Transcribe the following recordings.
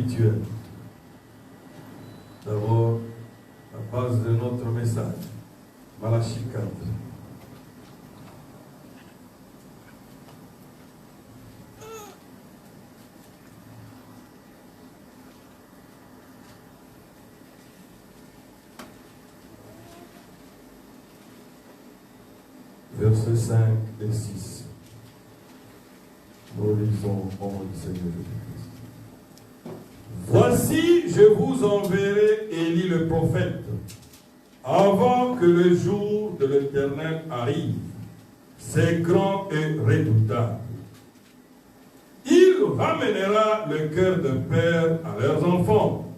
spirituelle. D'abord, la base de notre message, Malachie 4. Versets 5 et 6. Nous lisons au nom du Seigneur Jésus-Christ. Voici, je vous enverrai Élie le prophète, avant que le jour de l'Éternel arrive. C'est grand et redoutable. Il ramènera le cœur de père à leurs enfants,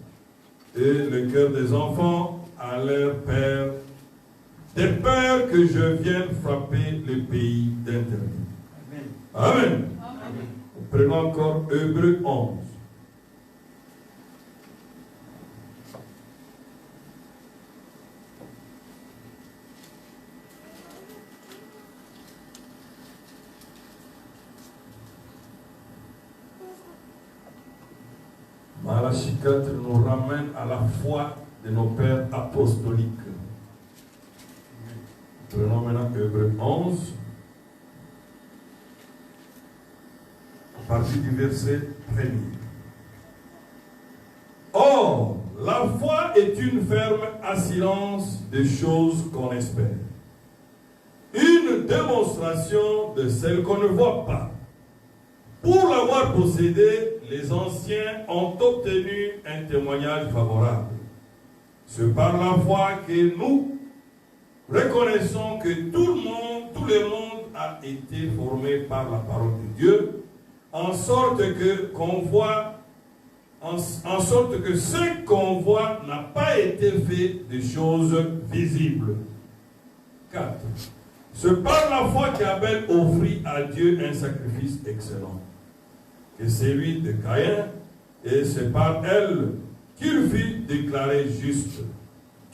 et le cœur des enfants à leurs pères, de peur que je vienne frapper le pays d'interdit. Amen. Amen. Amen. Prenons encore Hébreux 11. Malachie 4 nous ramène à la foi de nos pères apostoliques. Prenons maintenant Hébreux 11, à partir du verset 1er. Or, la foi est une ferme assurance des choses qu'on espère, une démonstration de celles qu'on ne voit pas. Pour l'avoir possédée, les anciens ont obtenu un témoignage favorable. C'est par la foi que nous reconnaissons que tout le monde a été formé par la parole de Dieu, en sorte que ce qu'on voit n'a pas été fait de choses visibles. 4. C'est par la foi qu'Abel offrit à Dieu un sacrifice excellent, que celui de Caïn, et c'est par elle qu'il fut déclaré juste,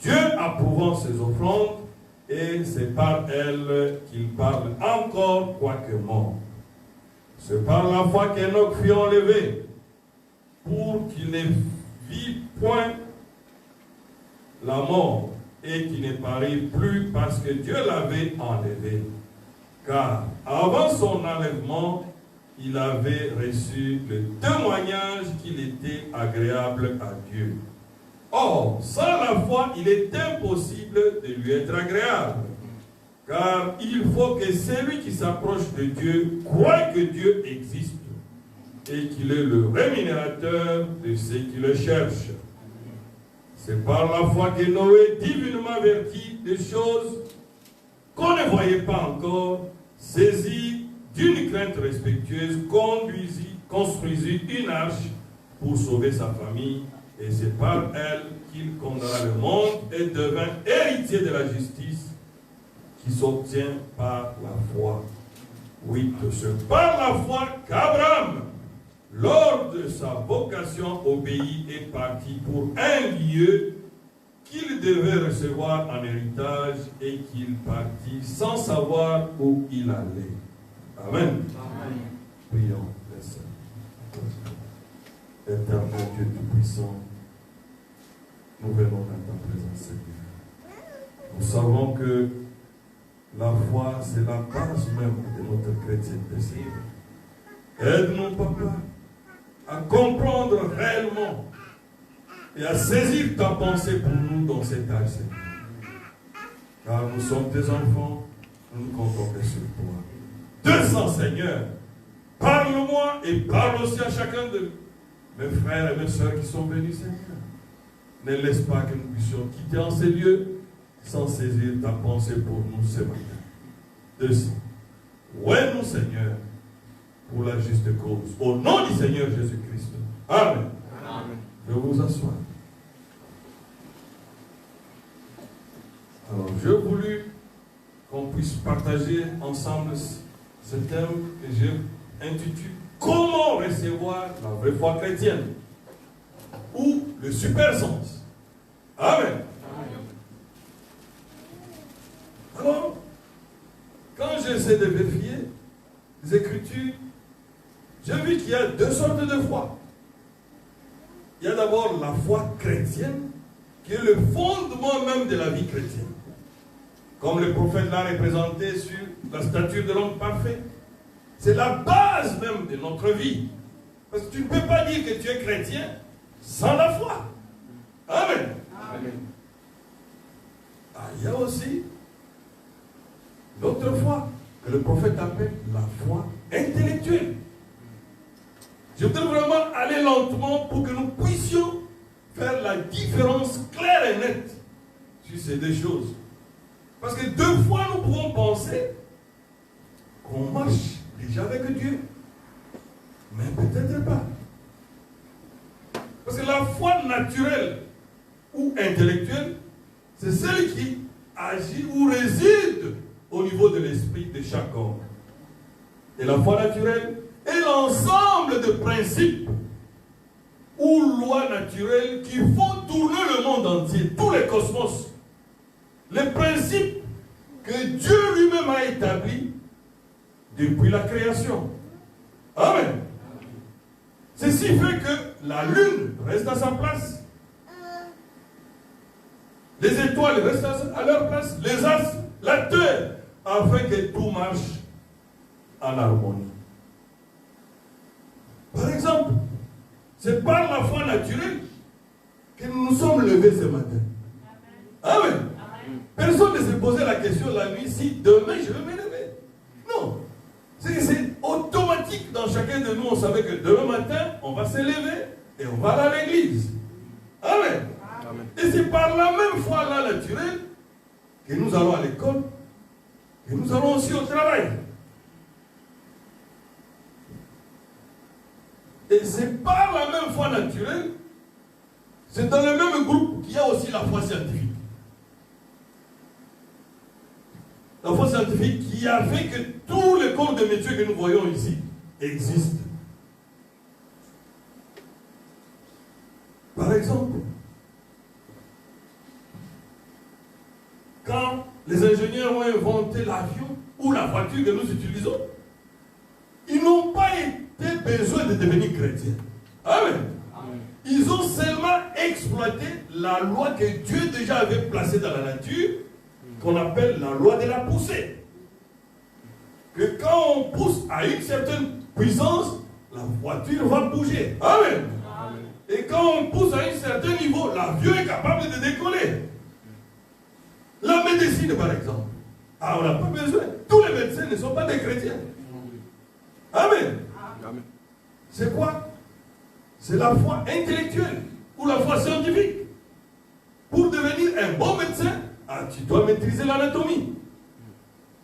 Dieu approuvant ses offrandes, et c'est par elle qu'il parle encore, quoique mort. C'est par la foi qu'Enoch fut enlevé, pour qu'il ne vit point la mort, et qu'il ne parut plus parce que Dieu l'avait enlevé. Car avant son enlèvement, il avait reçu le témoignage qu'il était agréable à Dieu. Or, sans la foi, il est impossible de lui être agréable. Car il faut que celui qui s'approche de Dieu croie que Dieu existe et qu'il est le rémunérateur de ceux qui le cherchent. C'est par la foi que Noé, divinement averti des choses qu'on ne voyait pas encore, saisi d'une crainte respectueuse, construisit une arche pour sauver sa famille. Et c'est par elle qu'il condamna le monde et devint héritier de la justice qui s'obtient par la foi. Oui, c'est par la foi qu'Abraham, lors de sa vocation, obéit et partit pour un lieu qu'il devait recevoir en héritage et qu'il partit sans savoir où il allait. Amen. Amen. Prions le Seigneur. Éternel Dieu Tout-Puissant, nous venons à ta présence, Seigneur. Nous savons que la foi, c'est la base même de notre chrétienté, Seigneur. Aide-nous, Papa, à comprendre réellement et à saisir ta pensée pour nous dans cet âge, Seigneur. Car nous sommes tes enfants, nous ne comptons que sur toi. Descends, Seigneur, parle-moi et parle aussi à chacun de mes frères et mes soeurs qui sont venus, Seigneur. Ne laisse pas que nous puissions quitter en ces lieux sans saisir ta pensée pour nous ce matin. Descends. Ouais, nous, Seigneur, pour la juste cause. Au nom du Seigneur Jésus-Christ. Amen. Amen. Je vous assois. Alors, j'ai voulu qu'on puisse partager ensemble ce thème que j'ai intitulé « Comment recevoir la vraie foi chrétienne ?» ou le super sens. Amen. Alors, quand j'essaie de vérifier les Écritures, j'ai vu qu'il y a deux sortes de foi. il y a d'abord la foi chrétienne, qui est le fondement même de la vie chrétienne. Comme le prophète l'a représenté sur la statue de l'homme parfait. C'est la base même de notre vie. Parce que tu ne peux pas dire que tu es chrétien sans la foi. Amen. Amen. Ah, il y a aussi l'autre foi que le prophète appelle la foi intellectuelle. Je voudrais vraiment aller lentement pour que nous puissions faire la différence claire et nette sur ces deux choses. Parce que deux fois nous pouvons penser qu'on marche déjà avec Dieu. Mais peut-être pas. Parce que la foi naturelle ou intellectuelle, c'est celle qui agit ou réside au niveau de l'esprit de chaque homme. Et la foi naturelle est l'ensemble de principes ou lois naturelles qui font tourner le monde entier, tous les cosmos. Les principes que Dieu lui-même a établis depuis la création. Amen. Ceci fait que la lune reste à sa place. Les étoiles restent à leur place. Les astres, la terre, afin que tout marche en harmonie. Par exemple, c'est par la foi naturelle que nous nous sommes levés ce matin. Amen. Personne ne s'est posé la question la nuit si demain je vais me lever. Non. C'est automatique dans chacun de nous. On savait que demain matin, on va se lever et on va aller à l'église. Amen. Amen. Et c'est par la même foi là naturelle que nous allons à l'école et nous allons aussi au travail. Et c'est par la même foi naturelle, c'est dans le même groupe qu'il y a aussi la foi scientifique. La foi scientifique qui a fait que tous les corps de métier que nous voyons ici existent. Par exemple, quand les ingénieurs ont inventé l'avion ou la voiture que nous utilisons, ils n'ont pas été besoin de devenir chrétiens. Amen. Amen. Ils ont seulement exploité la loi que Dieu déjà avait placée dans la nature, qu'on appelle la loi de la poussée. Que quand on pousse à une certaine puissance, la voiture va bouger. Amen. Amen. Et quand on pousse à un certain niveau, l'avion est capable de décoller. La médecine, par exemple. Ah, on n'a pas besoin. Tous les médecins ne sont pas des chrétiens. Amen. Amen. C'est quoi? C'est la foi intellectuelle ou la foi scientifique. Pour devenir un bon médecin, tu dois maîtriser l'anatomie.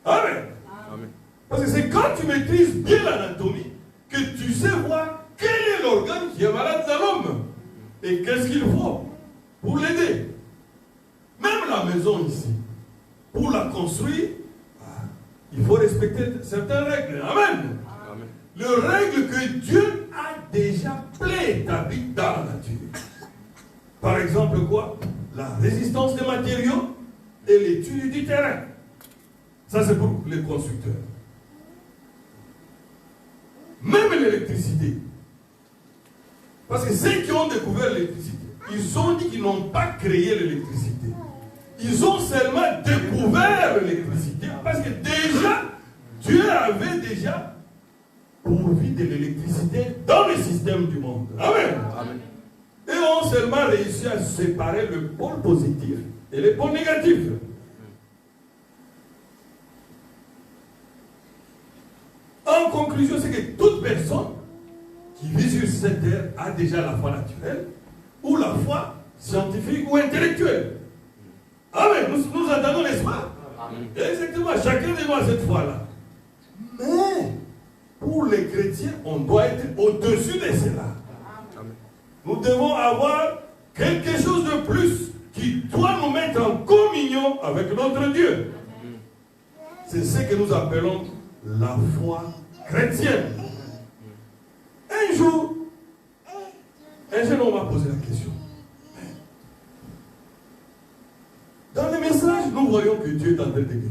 Amen. Amen. Parce que c'est quand tu maîtrises bien l'anatomie que tu sais voir quel est l'organe qui est malade dans l'homme et qu'est-ce qu'il faut pour l'aider. Même la maison ici, pour la construire, il faut respecter certaines règles. Amen. Amen. Les règles que Dieu a déjà préétablies dans la nature. Par exemple, quoi? La résistance des matériaux et l'étude du terrain. Ça, c'est pour les constructeurs. Même l'électricité. Parce que ceux qui ont découvert l'électricité, ils ont dit qu'ils n'ont pas créé l'électricité. Ils ont seulement découvert l'électricité parce que déjà, Dieu avait déjà pourvu de l'électricité dans le système du monde. Amen. Amen. Et ont seulement réussi à séparer le pôle positif et le pôle négatif. En conclusion, c'est que toute personne qui vit sur cette terre a déjà la foi naturelle ou la foi scientifique ou intellectuelle. Amen. Nous entendons, n'est-ce pas? Amen. Exactement. Chacun de nous a cette foi-là. Mais pour les chrétiens, on doit être au-dessus de cela. Amen. Nous devons avoir quelque chose de plus qui doit nous mettre en communion avec notre Dieu. C'est ce que nous appelons la foi chrétienne. Un jour, un jeune homme m'a posé la question. Dans les messages, nous voyons que Dieu est en train de guérir.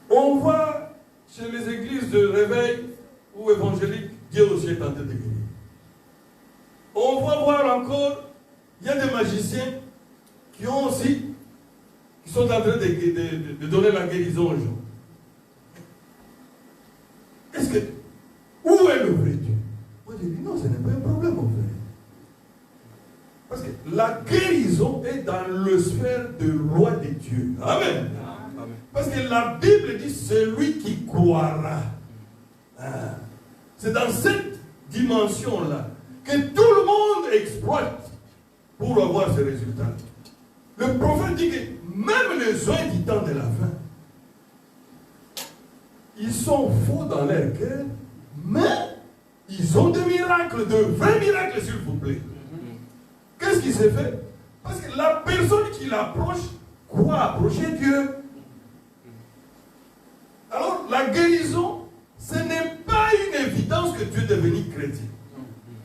On voit chez les églises de réveil ou évangéliques, Dieu aussi est en train de guérir. on va voir encore, il y a des magiciens qui sont en train de donner la guérison aux gens. Où est le vrai Dieu? Moi je dis non, ce n'est pas un problème en fait. Parce que la guérison est dans le sphère de roi de Dieu. Amen. Amen. Parce que la Bible dit celui qui croira. C'est dans cette dimension-là que tout le monde exploite pour avoir ce résultat. Le prophète dit que même les joints du temps de la fin, ils sont faux dans leur cœur, mais ils ont des miracles, de vrais miracles, s'il vous plaît. Qu'est-ce qui s'est fait? Parce que la personne qui l'approche croit approcher Dieu. Alors, la guérison, ce n'est pas une évidence que tu es devenu chrétien.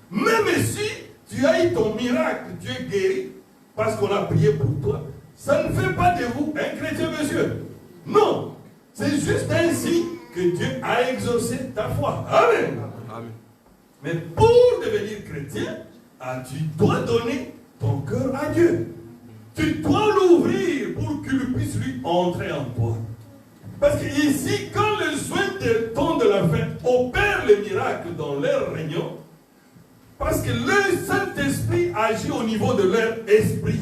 Même si tu as eu ton miracle, tu es guéri, parce qu'on a prié pour toi, ça ne fait pas de vous un chrétien, monsieur. Non. C'est juste un signe que Dieu a exaucé ta foi. Amen. Amen. Mais pour devenir chrétien, tu dois donner ton cœur à Dieu. Tu dois l'ouvrir pour qu'il puisse lui entrer en toi. Parce que ici, quand les soins des temps de la fin opèrent les miracles dans leur réunion, parce que le Saint-Esprit agit au niveau de leur esprit.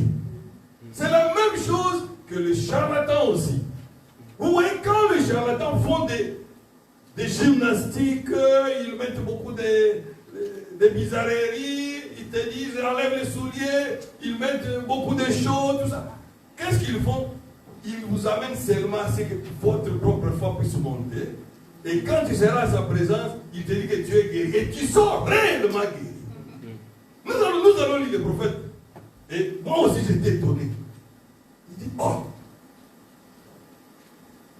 C'est la même chose que les charlatans aussi. Vous voyez, quand les charlatans font des gymnastiques, ils mettent beaucoup de bizarreries, ils te disent enlève les souliers, ils mettent beaucoup de choses, tout ça. Qu'est-ce qu'ils font? Ils vous amènent seulement à ce que votre propre foi puisse monter. Et quand tu seras à sa présence, il te dit que tu es guéri. Et tu sors réellement guéri. Nous allons lire le prophète. Et moi aussi j'étais étonné. Il dit, oh,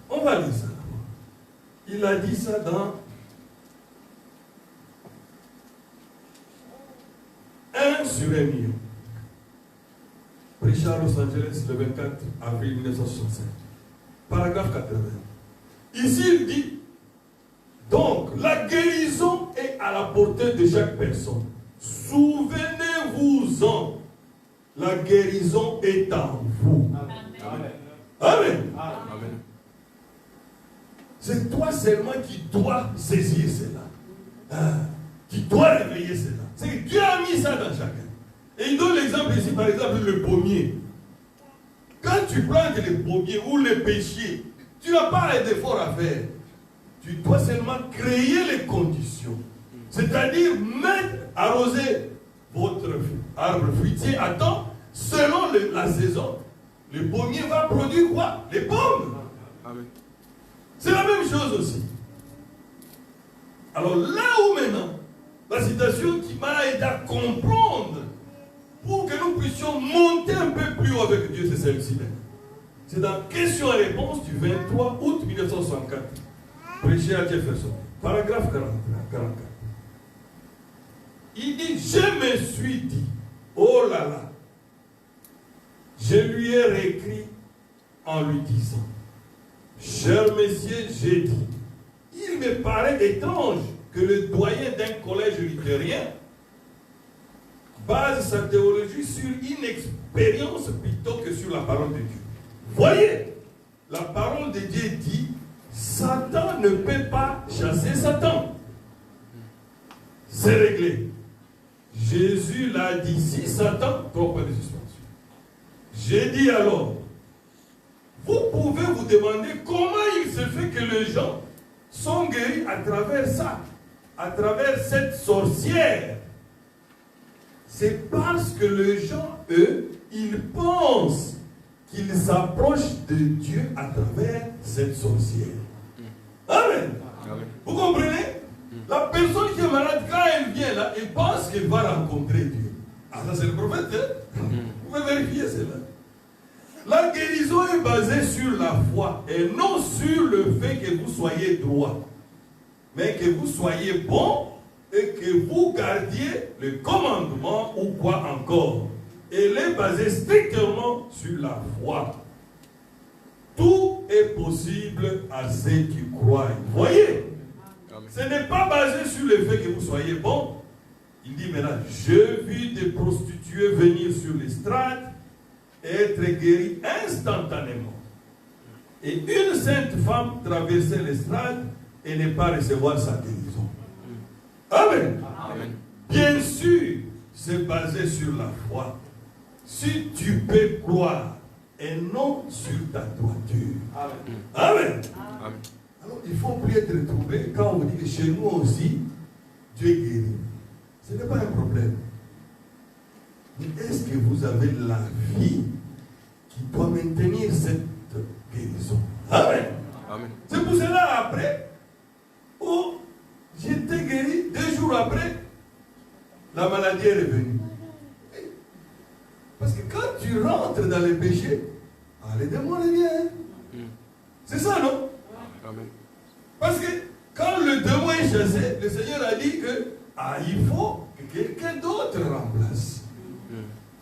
on va lire ça. Il a dit ça dans 1 sur 1 million. Prêché à Los Angeles le 24 avril 1965. Paragraphe 80. Ici il dit, donc la guérison est à la portée de chaque personne. Souvenez-vous-en, la guérison est en vous. Amen. Amen. Amen. C'est toi seulement qui dois saisir cela. Qui dois réveiller cela. C'est que Dieu a mis ça dans chacun. Et il donne l'exemple ici, par exemple, le pommier. Quand tu plantes les pommiers ou les pêchiers, tu n'as pas d'effort à faire. Tu dois seulement créer les conditions. C'est-à-dire arroser votre arbre fruitier à temps, selon la saison. Le pommier va produire quoi? Les pommes. Amen. C'est la même chose aussi. Alors là où maintenant, la citation qui m'a aidé à comprendre pour que nous puissions monter un peu plus haut avec Dieu, c'est celle-ci. C'est dans Questions et réponses du 23 août 1964. Prêché à Jefferson. Paragraphe 44. Il dit, je me suis dit, oh là là, je lui ai réécrit en lui disant, cher monsieur, j'ai dit, il me paraît étrange que le doyen d'un collège luthérien base sa théologie sur une expérience plutôt que sur la parole de Dieu. Voyez, la parole de Dieu dit, Satan ne peut pas chasser Satan. C'est réglé. Jésus l'a dit, si Satan, 3 points de suspension. J'ai dit alors, vous pouvez vous demander comment il se fait que les gens sont guéris à travers ça, à travers cette sorcière. C'est parce que les gens, eux, ils pensent qu'ils s'approchent de Dieu à travers cette sorcière. Amen. Amen. Vous comprenez? La personne qui est malade, quand elle vient là, elle pense qu'elle va rencontrer Dieu. Ah, ça c'est le prophète, hein? Vous pouvez vérifier cela. La guérison est basée sur la foi et non sur le fait que vous soyez droit, mais que vous soyez bon et que vous gardiez le commandement ou quoi encore. Elle est basée strictement sur la foi. Tout est possible à ceux qui croient. Voyez, ce n'est pas basé sur le fait que vous soyez bon, Il dit maintenant, j'ai vu des prostituées venir sur l'estrade et être guéries instantanément. Et une sainte femme traversait l'estrade et ne pas recevoir sa guérison. Amen. Amen. Bien sûr, c'est basé sur la foi. Si tu peux croire et non sur ta droiture. Amen. Amen. Amen. Alors, il ne faut plus être troublé quand on vous dit que chez nous aussi, Dieu guérit. Ce n'est pas un problème. Mais est-ce que vous avez la vie qui doit maintenir cette guérison? Amen. Amen. C'est pour cela après, où j'étais guéri, 2 jours après, la maladie est revenue. Parce que quand tu rentres dans les péchés, les démons reviennent. C'est ça, non? Amen. Parce que quand le démon est chassé, le Seigneur a dit que il faut que quelqu'un d'autre remplace.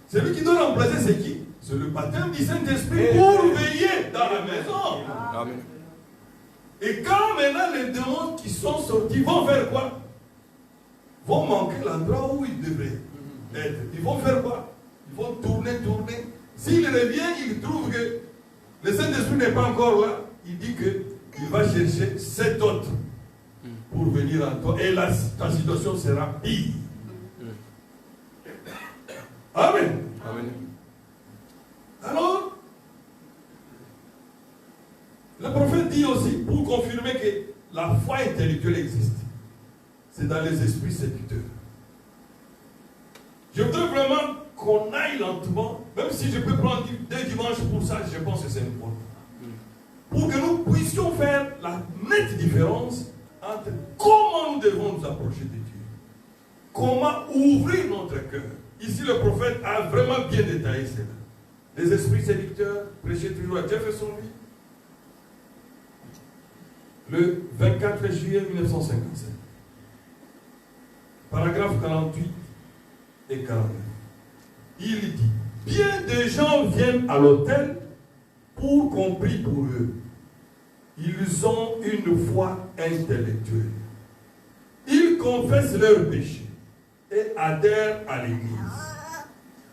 Celui qui doit remplacer, c'est qui? C'est le baptême du Saint-Esprit pour veiller dans la maison. Amen. Et quand maintenant les démons qui sont sortis vont faire quoi? Vont manquer l'endroit où ils devraient être. Ils vont faire quoi? Ils vont tourner. S'il revient, il trouve que le Saint-Esprit n'est pas encore là. Il dit qu'il va chercher 7 autres pour venir en toi. Et là, ta situation sera pire. Amen. Amen. Alors, le prophète dit aussi, pour confirmer que la foi intellectuelle existe, c'est dans les esprits séducteurs. Je voudrais vraiment qu'on aille lentement, même si je peux prendre 2 dimanches pour ça, je pense que c'est important. Pour que nous puissions faire la nette différence entre comment nous devons nous approcher de Dieu, comment ouvrir notre cœur. Ici, le prophète a vraiment bien détaillé cela. Les esprits séducteurs, prêchaient toujours à Jeffersonville, le 24 juillet 1957. Paragraphe 48 et 49. Il dit, bien des gens viennent à l'autel pour qu'on prie pour eux. Ils ont une foi intellectuelle. Ils confessent leurs péchés et adhèrent à l'Église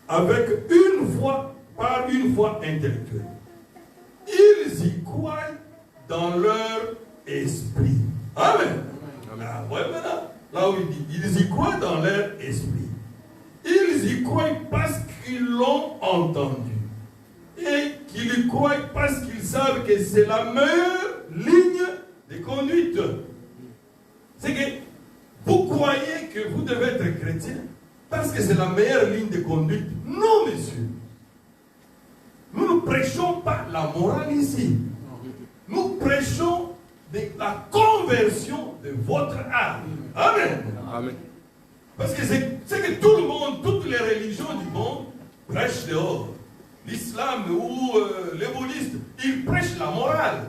avec par une foi intellectuelle. Ils y croient dans leur esprit. Amen. Maintenant, là où il dit, ils y croient dans leur esprit. Ils y croient parce qu'ils l'ont entendu. Et qu'ils y croient parce qu'ils savent que c'est la meilleure ligne de conduite. C'est que vous croyez que vous devez être chrétien parce que c'est la meilleure ligne de conduite. Non, monsieur. Nous ne prêchons pas la morale ici. Nous prêchons de la conversion de votre âme. Amen. Amen. Parce que c'est que tout le monde, toutes les religions du monde prêchent dehors. L'islam ou les bouddhistes, ils prêchent la morale.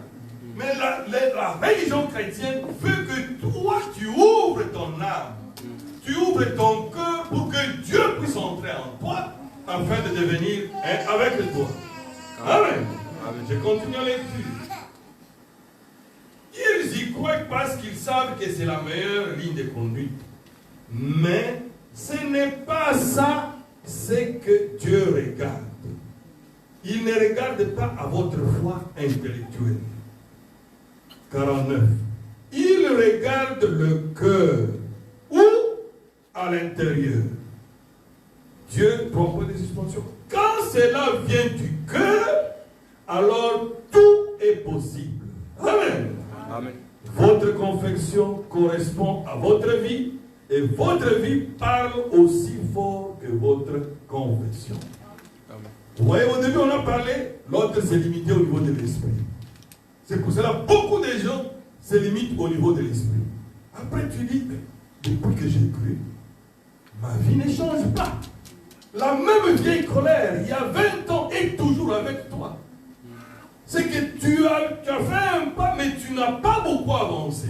Mais la religion chrétienne veut que toi, tu ouvres ton âme. Tu ouvres ton cœur pour que Dieu puisse entrer en toi afin de devenir un avec toi. Amen. Amen. Je continue la lecture. Ils y croient parce qu'ils savent que c'est la meilleure ligne de conduite. Mais ce n'est pas ça ce que Dieu regarde. Il ne regarde pas à votre foi intellectuelle. 49. Il regarde le cœur ou à l'intérieur. Dieu trompe des suspensions. Quand cela vient du cœur, alors tout est possible. Amen. Amen. Votre confession correspond à votre vie et votre vie parle aussi fort que votre confession. Amen. Vous voyez, au début on a parlé, l'autre s'est limité au niveau de l'esprit. C'est pour cela que beaucoup de gens se limitent au niveau de l'esprit. Après tu dis, depuis que j'ai cru, ma vie ne change pas. La même vieille colère, il y a 20 ans, est toujours avec toi. C'est que tu as fait un pas, mais tu n'as pas beaucoup avancé.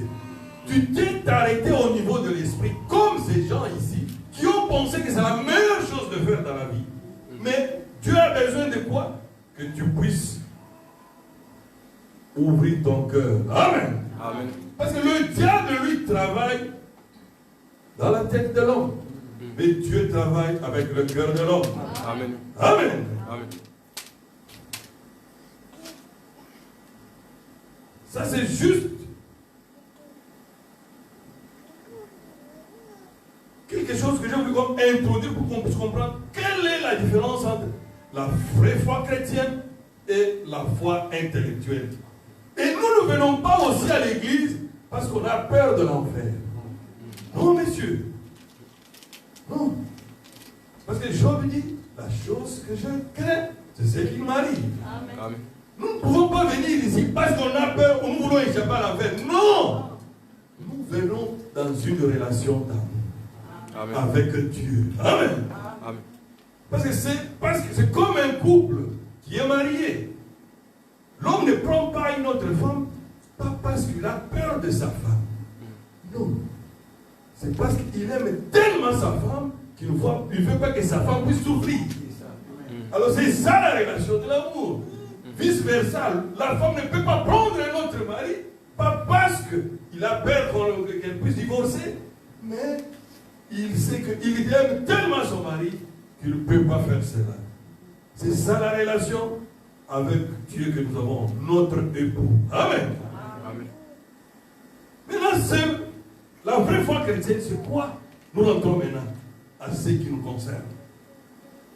Tu t'es arrêté au niveau de l'esprit, comme ces gens ici, qui ont pensé que c'est la meilleure chose de faire dans la vie. Mais tu as besoin de quoi? Que tu puisses ouvrir ton cœur. Amen. Amen. Parce que le diable, lui, travaille dans la tête de l'homme. Mais Dieu travaille avec le cœur de l'homme. Amen. Amen. Amen. Ça, c'est juste quelque chose que j'ai voulu introduire pour qu'on puisse comprendre quelle est la différence entre la vraie foi chrétienne et la foi intellectuelle. Et nous ne venons pas aussi à l'église parce qu'on a peur de l'enfer. Non, messieurs. Non. Parce que Job dit, la chose que je crains, c'est ce qui m'arrive. Amen. Nous ne pouvons pas venir ici parce qu'on a peur ou nous voulons échapper à l'enfer. Non. Nous venons dans une relation d'amour avec Dieu. Amen. Amen. Parce que c'est comme un couple qui est marié. L'homme ne prend pas une autre femme, pas parce qu'il a peur de sa femme. Non. C'est parce qu'il aime tellement sa femme qu'il ne veut pas que sa femme puisse souffrir. Alors c'est ça la relation de l'amour. Vice versa, la femme ne peut pas prendre un autre mari, pas parce qu'il a peur qu'elle puisse divorcer, mais il sait qu'il aime tellement son mari qu'il ne peut pas faire cela. C'est ça la relation avec Dieu que nous avons, notre époux. Amen. Amen. Maintenant, la vraie foi chrétienne, c'est quoi? Nous rentrons maintenant à ce qui nous concerne.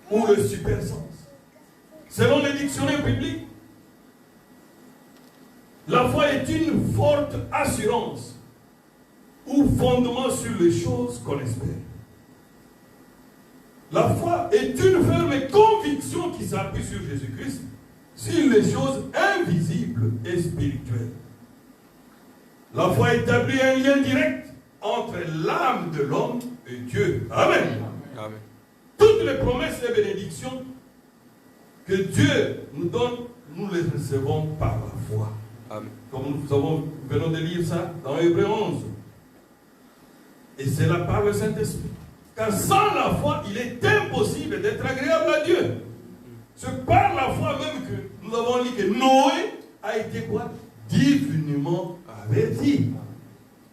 Ou le super sens. Selon les dictionnaires bibliques, la foi est une forte assurance ou fondement sur les choses qu'on espère. La foi est une ferme conviction qui s'appuie sur Jésus-Christ, sur les choses invisibles et spirituelles. La foi établit un lien direct entre l'âme de l'homme et Dieu. Amen. Amen. Toutes les promesses et bénédictions que Dieu nous donne, nous les recevons par la foi. Amen. Comme nous venons de lire ça dans Hébreux 11. Et c'est là par le Saint-Esprit. Car sans la foi, il est impossible d'être agréable à Dieu. C'est par la foi même que nous avons lu que Noé a été quoi? Divinement averti.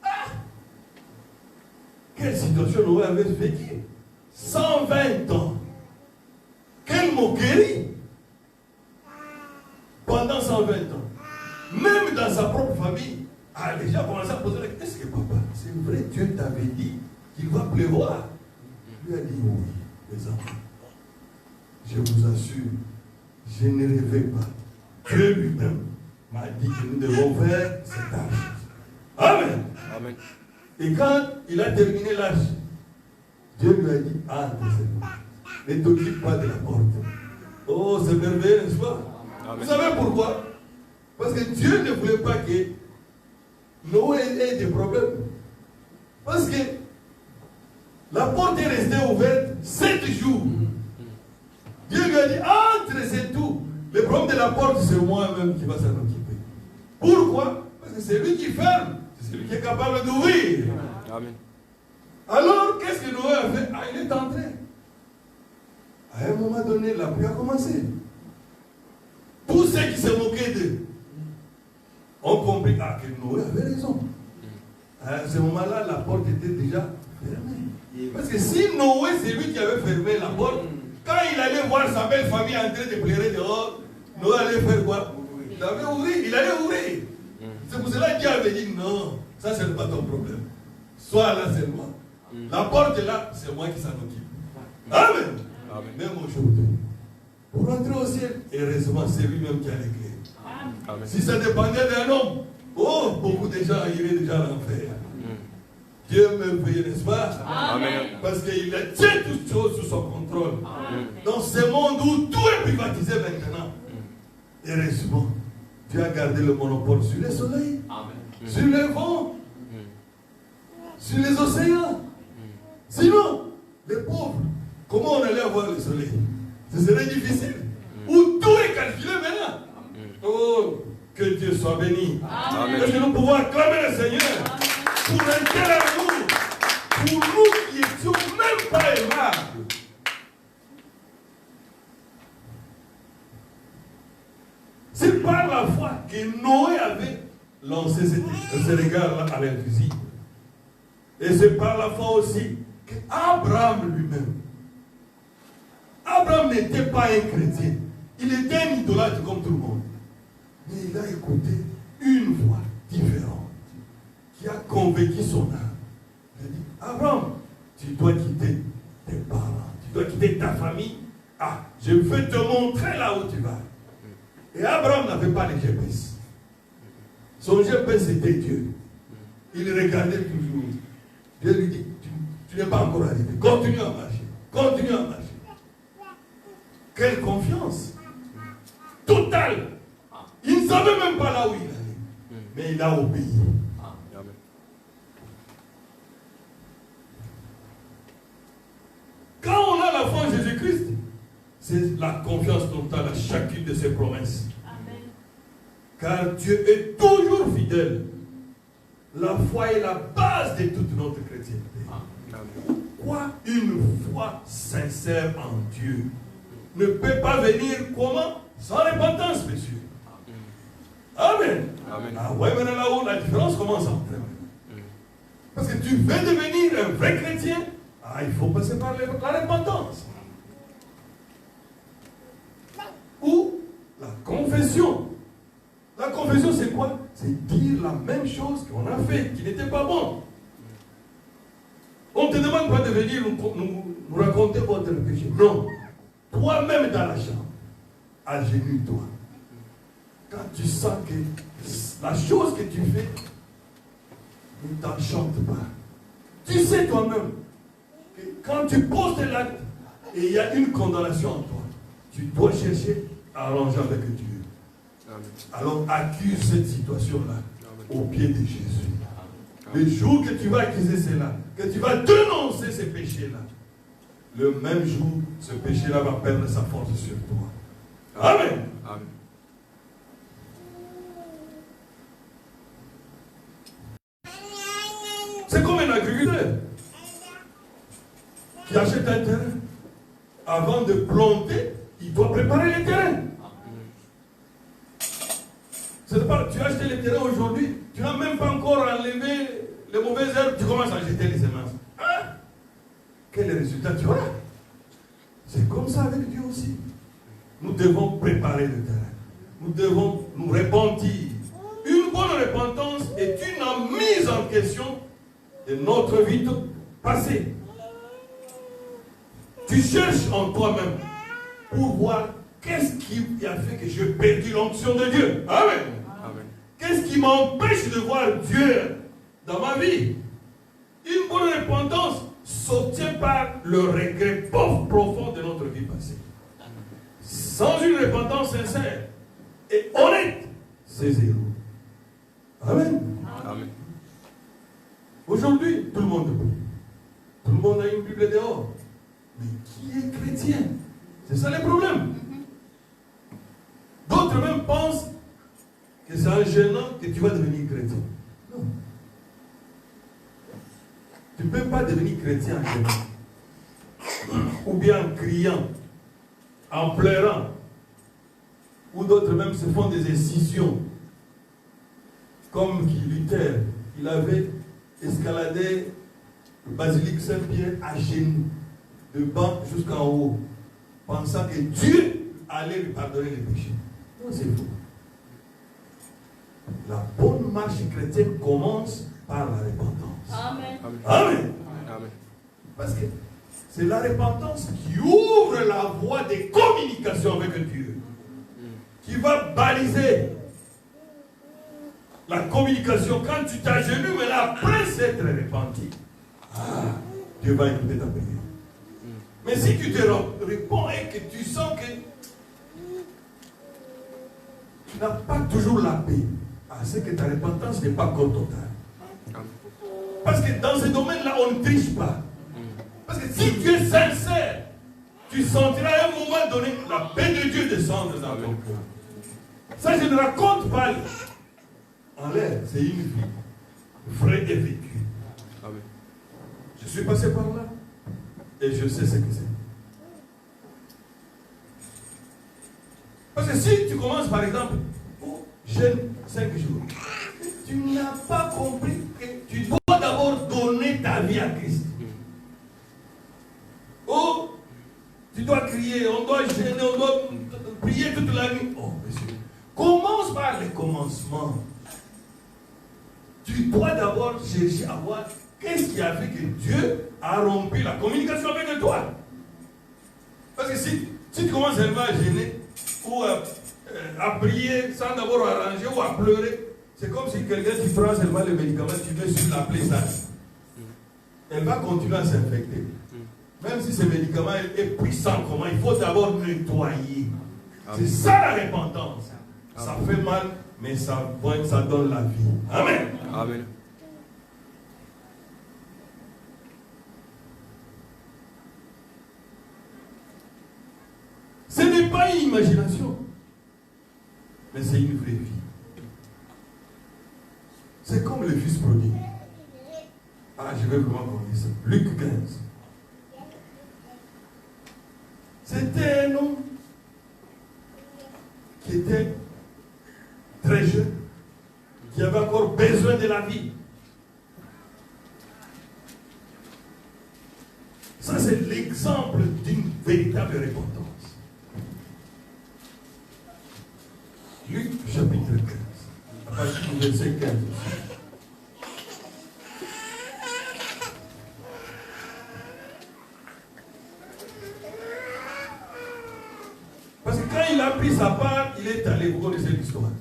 Ah! Quelle situation Noé avait vécu? 120 ans. Quelle moquerie! Pendant 120 ans. Même dans sa propre famille, a déjà commencé à poser la question. Est-ce que papa, c'est vrai, Dieu t'avait dit qu'il va pleuvoir? Il lui a dit oui, les enfants. Je vous assure, je ne rêvais pas. Dieu lui-même m'a dit que nous devons faire cette arche. Amen. Amen. Et quand il a terminé l'arche, Dieu lui a dit, ne t'occupe pas de la porte. Oh, c'est merveilleux, n'est-ce pas? Amen. Vous savez pourquoi? Parce que Dieu ne voulait pas que Noé ait des problèmes. Parce que la porte est restée ouverte 7 jours. Dieu lui a dit, entre, c'est tout. Le problème de la porte, c'est moi-même qui va s'en occuper. Pourquoi? Parce que c'est lui qui ferme. C'est lui qui est capable d'ouvrir. Amen. Alors, qu'est-ce que Noé a fait? Ah, il est entré. À un moment donné, la pluie a commencé. Tous ceux qui se moquaient d'eux ont compris que Noé avait raison. À ce moment-là, la porte était déjà fermée. Parce que si Noé, c'est lui qui avait fermé la porte, quand il allait voir sa belle famille en train de pleurer dehors, Noé allait faire quoi? Il avait ouvert, il allait ouvrir. C'est pour cela que Dieu avait dit non, ça c'est pas ton problème. Sois là seulement. La porte est là, c'est moi qui s'en occupe. Amen. Amen. Même aujourd'hui, pour rentrer au ciel, heureusement, c'est lui-même qui a les clés. Amen. Si ça dépendait d'un homme, oh, beaucoup de gens iraient déjà à l'enfer. Dieu me veille, n'est-ce pas? Amen. Parce qu'il tient toutes choses sous son contrôle. Amen. Dans ce monde où tout est privatisé maintenant, heureusement, Dieu a gardé le monopole sur le soleil, sur le vent, sur les océans. Sinon, les pauvres, comment on allait avoir le soleil? Ce serait difficile. Où tout est calculé maintenant. Oh, que Dieu soit béni. Est-ce que nous pouvons acclamer le Seigneur pour un tel amour, pour nous qui étions même pas aimables? C'est par la foi que Noé avait lancé ce regard-là à l'invisible. Et c'est par la foi aussi Abraham lui-même. Abraham n'était pas un chrétien. Il était un idolâtre comme tout le monde. Mais il a écouté une voix différente qui a convaincu son âme. Il a dit, Abraham, tu dois quitter tes parents, tu dois quitter ta famille. Ah, je veux te montrer là où tu vas. Et Abraham n'avait pas les GPS. Son GPS c'était Dieu. Il regardait toujours. Dieu lui dit, tu n'es pas encore arrivé. Continue à marcher. Continue à marcher. Quelle confiance totale. Il ne savait même pas là où il allait. Mais il a obéi. Quand on a la foi en Jésus-Christ, c'est la confiance totale à chacune de ses promesses. Amen. Car Dieu est toujours fidèle. La foi est la base de toute notre chrétienté. Quoi? Une foi sincère en Dieu ne peut pas venir comment? Sans repentance, monsieur. Amen. Amen. Ah ouais, maintenant là-haut, la différence commence à entrer. Parce que tu veux devenir un vrai chrétien, il faut passer par la repentance. Ou la confession. La confession, c'est quoi? C'est dire la même chose qu'on a fait, qui n'était pas bon. On ne te demande pas de venir nous raconter votre péché. Non. Toi-même dans la chambre, agenouille-toi. Quand tu sens que la chose que tu fais ne t'enchante pas, tu sais toi-même que quand tu poses l'acte et il y a une condamnation en toi, tu dois chercher à arranger avec Dieu. Amen. Alors accuse cette situation-là au pied de Jésus. Le jour que tu vas accuser cela, que tu vas dénoncer ces péchés-là, le même jour, ce péché-là va perdre sa force sur toi. Amen. Amen. C'est comme un agriculteur qui achète un terrain. Avant de planter, il doit préparer le terrain. C'est pas, tu as acheté le terrain aujourd'hui, tu n'as même pas encore enlevé les mauvaises herbes, tu commences à jeter les semences. Hein? Quel résultat tu auras? C'est comme ça avec Dieu aussi. Nous devons préparer le terrain. Nous devons nous repentir. Une bonne repentance est une mise en question de notre vie passée. Tu cherches en toi-même pour voir qu'est-ce qui a fait que j'ai perdu l'onction de Dieu. Amen. Amen. Qu'est-ce qui m'empêche de voir Dieu dans ma vie? Une bonne repentance s'obtient par le regret profond de notre vie passée. Sans une repentance sincère et honnête, c'est zéro. Amen. Amen. Aujourd'hui, tout le monde prie. Tout le monde a une Bible dehors. Mais qui est chrétien? C'est ça le problème. D'autres même pensent que c'est en gênant que tu vas devenir chrétien. Non. Tu ne peux pas devenir chrétien en gênant. Ou bien en criant, en pleurant. Ou d'autres même se font des incisions. Comme Luther, il avait escaladé le basilique Saint-Pierre à genoux, de bas jusqu'en haut, pensant que Dieu allait lui pardonner les péchés. Non, c'est faux. La bonne marche chrétienne commence par la repentance. Amen. Amen. Amen. Parce que c'est la repentance qui ouvre la voie de communication avec Dieu, qui va baliser la communication. Quand tu t'agenouilles, mais là, après s'être repenti, Dieu va écouter ta prière. Mais si tu te réponds et que tu sens que tu n'as pas toujours la paix, c'est que ta repentance n'est pas encore totale. Parce que dans ce domaine-là, on ne triche pas. Parce que si tu es sincère, tu sentiras à un moment donné la paix de Dieu descendre dans ton cœur. Ça, je ne raconte pas en l'air, c'est une vie vraie et vécue. Amen. Je suis passé par là et je sais ce que c'est. Parce que si tu commences par exemple, jeûne 5 jours, tu n'as pas compris que tu dois d'abord donner ta vie à Christ. dois crier, on doit gêner, on doit prier toute la nuit. Oh, monsieur, commence par les commencements. Tu dois d'abord chercher à voir qu'est-ce qui a fait que Dieu a rompu la communication avec toi. Parce que si tu commences seulement à gêner ou à prier sans d'abord arranger ou à pleurer, c'est comme si quelqu'un qui prend seulement le médicament, tu mets sur la plaie sale. Elle va continuer à s'infecter. Même si ce médicament est puissant, comment il faut d'abord nettoyer. C'est ça la repentance. Ça fait mal, mais ça donne la vie. Amen. Amen. Ce n'est pas une imagination, mais c'est une vraie vie. C'est comme le fils prodigue. Ah, je vais vraiment qu'on dise ça. Luc 15. C'était un homme qui était très jeune, qui avait encore besoin de la vie. Ça, c'est l'exemple d'une véritable repentance. Luc chapitre 15, à partir du verset 15 aussi. Parce que quand il a pris sa part, il est allé, vous connaissez l'histoire,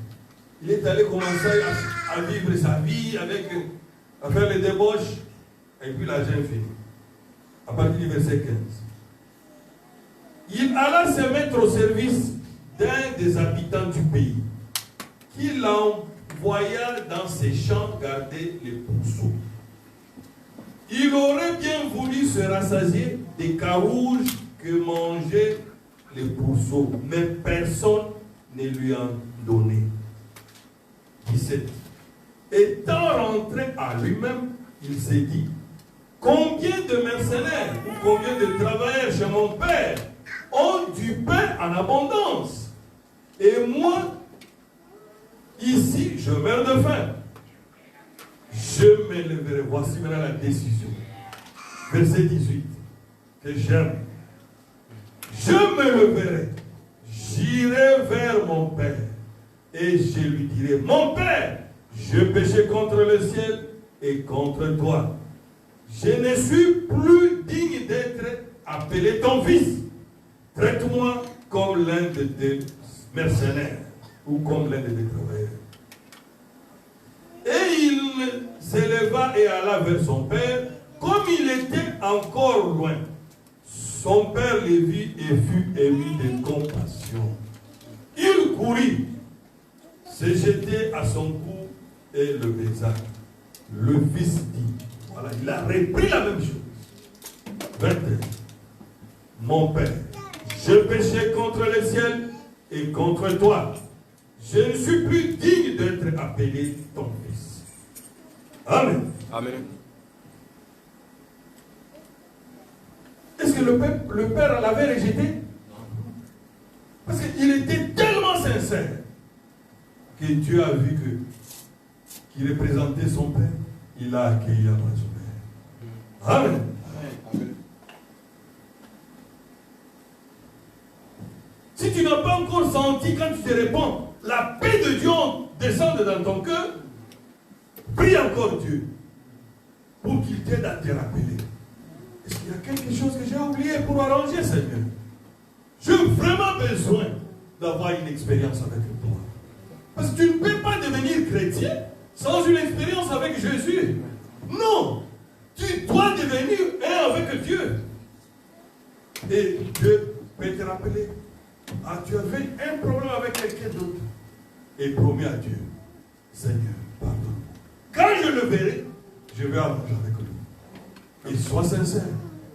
il est allé commencer à vivre sa vie, à faire les débauches, et puis l'argent est fini. À partir du verset 15. Il alla se mettre au service d'un des habitants du pays, qui l'envoya dans ses champs garder les pourceaux. Il aurait bien voulu se rassasier des carouges que mangeaient les pourceaux, mais personne ne lui en donnait. 17. Étant rentré à lui-même, il s'est dit, combien de mercenaires ou combien de travailleurs chez mon père ont du pain en abondance, et moi, ici, je meurs de faim. Je m'élèverai. Voici maintenant la décision. Verset 18, que j'aime. Je me leverai, j'irai vers mon père, et je lui dirai, mon père, je péchais contre le ciel et contre toi. Je ne suis plus digne d'être appelé ton fils. Traite-moi comme l'un de tes mercenaires ou comme l'un de tes travailleurs. Et il s'éleva et alla vers son père. Comme il était encore loin, son père le vit et fut ému de compassion. Il courut, se jetait à son cou et le baisa. Le fils dit, voilà, il a repris la même chose. 21. Mon père, je péchais contre le ciel et contre toi. Je ne suis plus digne d'être appelé ton fils. Amen. Amen. Est-ce que le père l'avait rejeté? Parce qu'il était tellement sincère que Dieu a vu qu'il représentait son père. Il a accueilli à son père. Amen. Amen. Si tu n'as pas encore senti quand tu te réponds, la paix de Dieu descende dans ton cœur, prie encore Dieu pour qu'il t'aide à te rappeler. Est-ce qu'il y a quelque chose que j'ai oublié pour arranger, Seigneur? J'ai vraiment besoin d'avoir une expérience avec toi. Parce que tu ne peux pas devenir chrétien sans une expérience avec Jésus. Non! Tu dois devenir un avec Dieu. Et Dieu peut te rappeler. Ah, tu avais un problème avec quelqu'un d'autre. Et promis à Dieu, Seigneur, pardonne. Quand je le verrai, je vais arranger avec lui. Et sois sincère.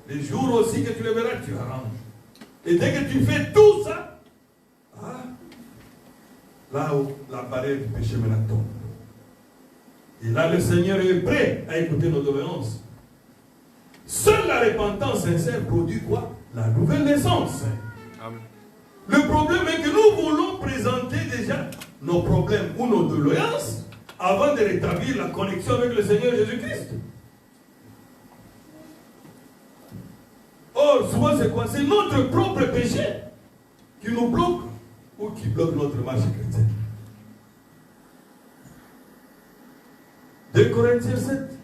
Les jours aussi que tu le verras, tu arranges. Et dès que tu fais tout ça, là où la barrière du péché maintenant tombe. Et là, le Seigneur est prêt à écouter nos doléances. Seule la repentance sincère produit quoi? La nouvelle naissance. Amen. Le problème est que nous voulons présenter déjà nos problèmes ou nos doléances avant de rétablir la connexion avec le Seigneur Jésus-Christ. Oh, Alors, souvent, c'est quoi? C'est notre propre péché qui nous bloque ou qui bloque notre marche chrétienne. 2 Corinthiens 7.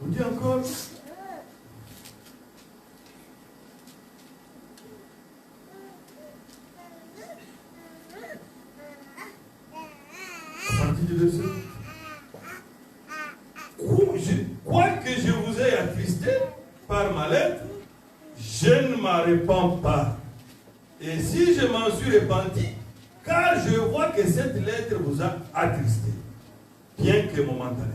On dit encore. À partir du verset. Quoique je vous ai attristé par ma lettre, je ne m'en répands pas. Et si je m'en suis repenti, car je vois que cette lettre vous a attristé, bien que momentanément.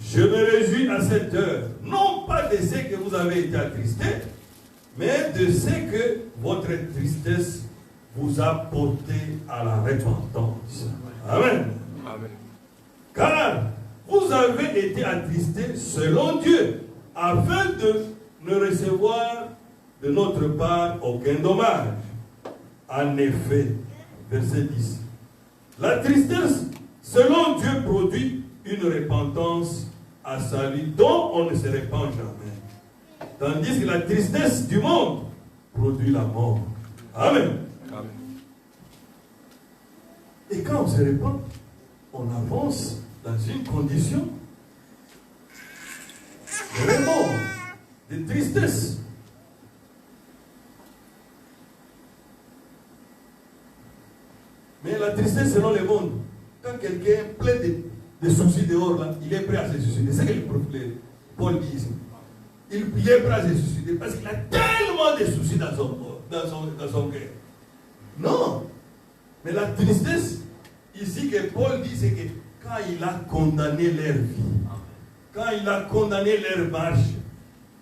Je me réjouis à cette heure, non pas de ce que vous avez été attristé, mais de ce que votre tristesse vous a porté à la repentance. Amen. Amen. Car vous avez été attristés selon Dieu, afin de ne recevoir de notre part aucun dommage. En effet, verset 10. La tristesse, selon Dieu, produit une repentance à salut dont on ne se répand jamais. Tandis que la tristesse du monde produit la mort. Amen. Amen. Et quand on se répand, on avance dans une condition vraiment de tristesse. Mais la tristesse selon le monde, quand quelqu'un est plein de soucis dehors, là, il est prêt à se suicider. C'est ce que Paul dit ici. Il est prêt à se suicider parce qu'il a tellement de soucis dans son cœur. Non. Mais la tristesse, ici que Paul dit, c'est que quand il a condamné leur vie, quand il a condamné leur marche,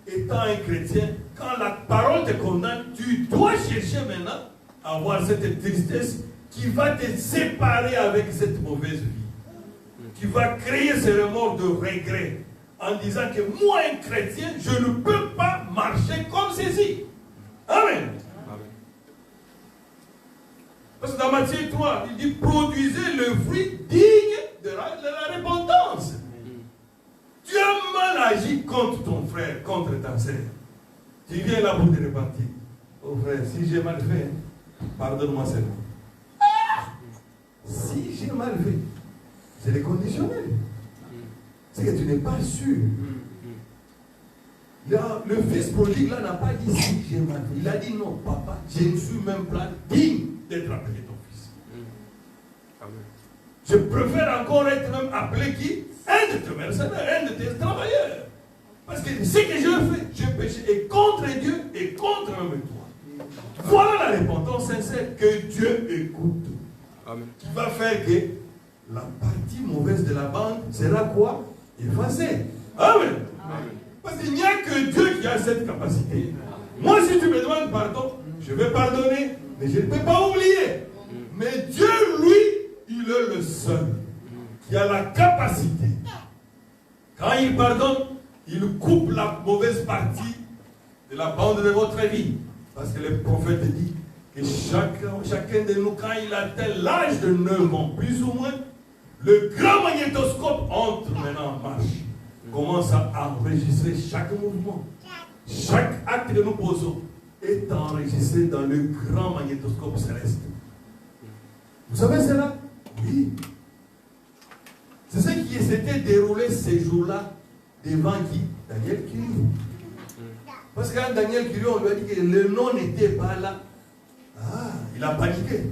étant un chrétien, quand la parole te condamne, tu dois chercher maintenant à avoir cette tristesse qui va te séparer avec cette mauvaise vie. Tu vas créer ce remords de regret en disant que moi, un chrétien, je ne peux pas marcher comme ceci. Amen. Parce que dans Matthieu 3, il dit produisez le fruit digne de la repentance. Tu as mal agi contre ton frère, contre ta sœur. Tu viens là pour te repentir. Oh frère, si j'ai mal fait, pardonne-moi seulement. Si j'ai mal fait, c'est le conditionnel. C'est que tu n'es pas sûr. Là, le fils prodigue là n'a pas dit si j'ai mal fait. Il a dit non, papa, je ne suis même pas digne d'être appelé ton fils. Je préfère encore être même appelé qui? Un de tes mercenaires, un de tes travailleurs. Parce que ce que je fais, je péche et contre Dieu et contre même toi. Voilà la repentance sincère que Dieu écoute. Amen. Qui va faire que la partie mauvaise de la bande sera quoi? Effacée. Amen. Amen. Parce qu'il n'y a que Dieu qui a cette capacité. Moi, si tu me demandes pardon, je vais pardonner, mais je ne peux pas oublier. Mais Dieu, lui, il est le seul qui a la capacité. Quand il pardonne, il coupe la mauvaise partie de la bande de votre vie. Parce que le prophète dit que chacun de nous, quand il atteint l'âge de 9 ans, plus ou moins, le grand magnétoscope entre maintenant en marche. Commence à enregistrer chaque mouvement. Chaque acte que nous posons est enregistré dans le grand magnétoscope céleste. Vous savez cela? Oui. C'est ce qui s'était déroulé ces jours-là devant qui? Daniel Curie. Parce que quand Daniel Curie, on lui a dit que le nom n'était pas là. Ah, il a paniqué.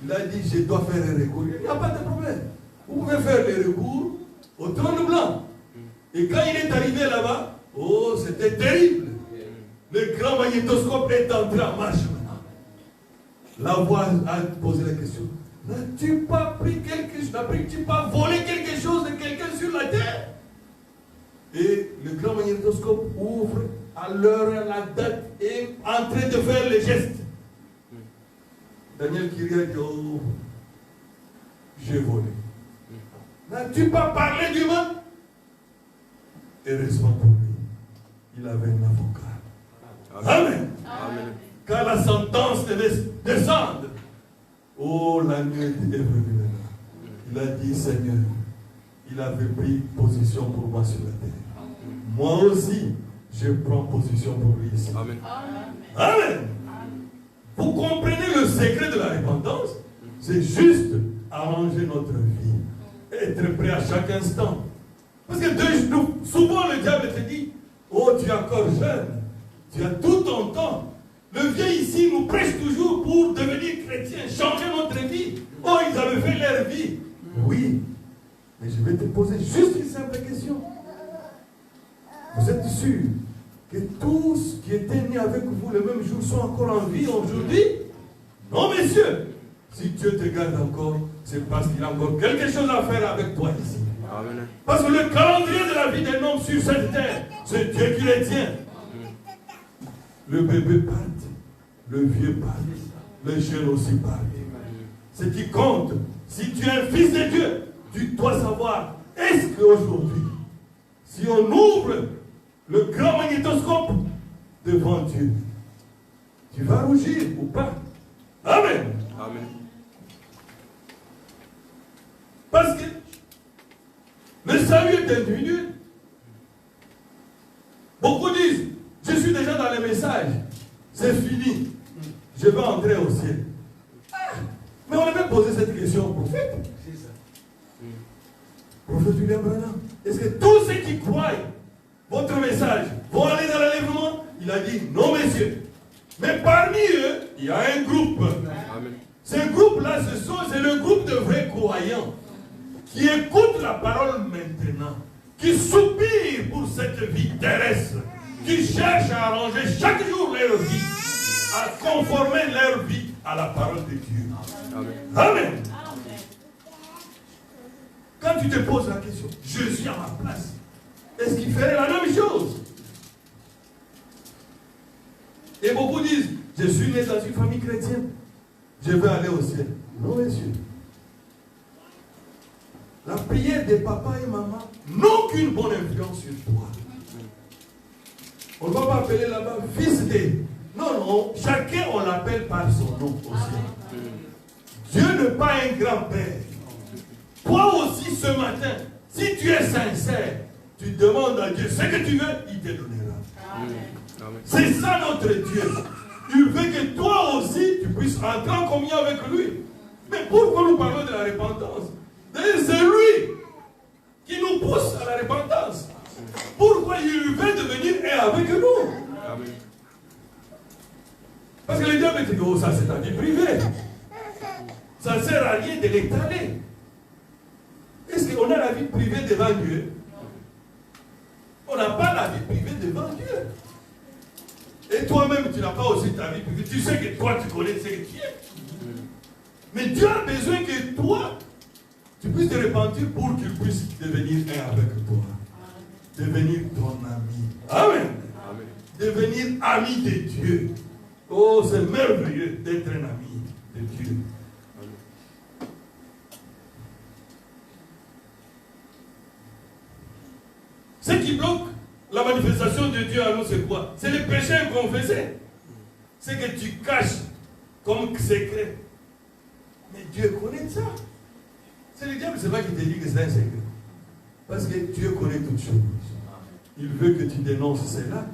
Il a dit, je dois faire un recours. Il n'y a pas de problème. Vous pouvez faire le recours au trône blanc. Et quand il est arrivé là-bas, oh, c'était terrible. Le grand magnétoscope est entré en marche maintenant. La voix a posé la question. N'as-tu pas pris quelque chose? N'as-tu pas volé quelque chose de quelqu'un sur la terre? Et le grand magnétoscope ouvre à l'heure, à la date, et en train de faire les gestes. Daniel Curie a dit, oh, j'ai volé. N'as-tu pas parlé du mal? Heureusement pour lui, il avait un avocat. Amen. Amen. Quand la sentence devait descendre, oh, la nuit est venue maintenant. Il a dit, Seigneur, il avait pris position pour moi sur la terre. moi aussi, je prends position pour lui ici. Amen. Amen. Vous comprenez le secret de la repentance? C'est juste arranger notre vie. Être prêt à chaque instant. Parce que souvent le diable te dit, oh, tu es encore jeune. Tu as tout ton temps. Le vieux ici nous prêche toujours pour devenir chrétien, changer notre vie. Oh, ils avaient fait leur vie. Oui. Mais je vais te poser juste une simple question. Vous êtes sûr que tous qui étaient nés avec vous le même jour sont encore en vie aujourd'hui? Non, messieurs. Si Dieu te garde encore, c'est parce qu'il a encore quelque chose à faire avec toi ici. Amen. Parce que le calendrier de la vie d'un homme sur cette terre, c'est Dieu qui le tient. Le bébé part, le vieux part, le jeune aussi part. Ce qui compte, si tu es un fils de Dieu, tu dois savoir, est-ce qu'aujourd'hui, si on ouvre le grand magnétoscope devant Dieu, tu vas rougir ou pas? Amen. Amen. Parce que le salut est individuel. Beaucoup disent, je suis déjà dans les messages, c'est fini, je vais entrer au ciel. Mais on avait posé cette question au prophète. Prophète William Branham, est-ce que tous ceux qui croient votre message vont aller dans l'enlèvement? Il a dit, non messieurs. Mais parmi eux, il y a un groupe. Amen. Ce groupe-là, c'est le groupe de vrais croyants qui écoutent la parole maintenant, qui soupirent pour cette vie terrestre, qui cherchent à arranger chaque jour leur vie, à conformer leur vie à la parole de Dieu. Amen. Amen. Quand tu te poses la question, je suis à ma place, est-ce qu'il ferait la même chose? Et beaucoup disent, je suis né dans une famille chrétienne, je vais aller au ciel. Non, messieurs. La prière des papas et maman n'a qu'une bonne influence sur toi. On ne va pas appeler là-bas fils de. Non, non, chacun on l'appelle par son nom aussi. Dieu n'est pas un grand-père. Toi aussi ce matin, si tu es sincère, tu demandes à Dieu ce que tu veux, il te donnera. Amen. C'est ça notre Dieu. Il veut que toi aussi tu puisses entrer en communion avec lui. Mais pourquoi nous parlons de la repentance? C'est lui qui nous pousse à la repentance. Pourquoi il veut devenir un avec nous? Amen. Parce que le diable dit, oh, ça c'est ta vie privée. Ça ne sert à rien de l'étaler. Est-ce qu'on a la vie privée devant Dieu? On n'a pas la vie privée devant Dieu. Et toi-même, tu n'as pas aussi ta vie privée. Tu sais que toi, tu connais ce que tu es. Mais Dieu a besoin que toi, tu puisses te repentir pour qu'il puisse devenir un avec toi. Devenir ton ami. Amen. Amen. Devenir ami de Dieu. Oh, c'est merveilleux d'être un ami de Dieu. Ce qui bloque la manifestation de Dieu à nous, c'est quoi? C'est le péché inconfessé. C'est que tu caches comme secret. Mais Dieu connaît ça. C'est le diable, c'est pas qui te dit que c'est un secret. Parce que Dieu connaît toutes choses. Il veut que tu dénonces cela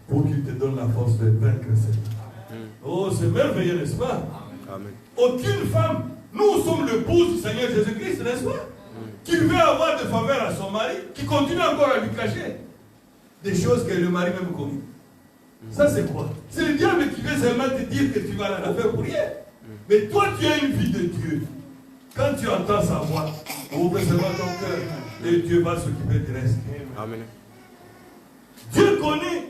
pour qu'il te donne la force de vaincre cela. Oh, c'est merveilleux, n'est-ce pas? Amen. Aucune femme, nous sommes l'épouse du Seigneur Jésus-Christ, n'est-ce pas? Qui veut avoir de faveur à son mari, qui continue encore à lui cacher des choses que le mari même commet. Ça c'est quoi? C'est le diable qui veut seulement te dire que tu vas la faire pour rien. Mais toi tu as une vie de Dieu. Quand tu entends sa voix, ouvre seulement ton cœur et Dieu va s'occuper du reste. Amen. Dieu connaît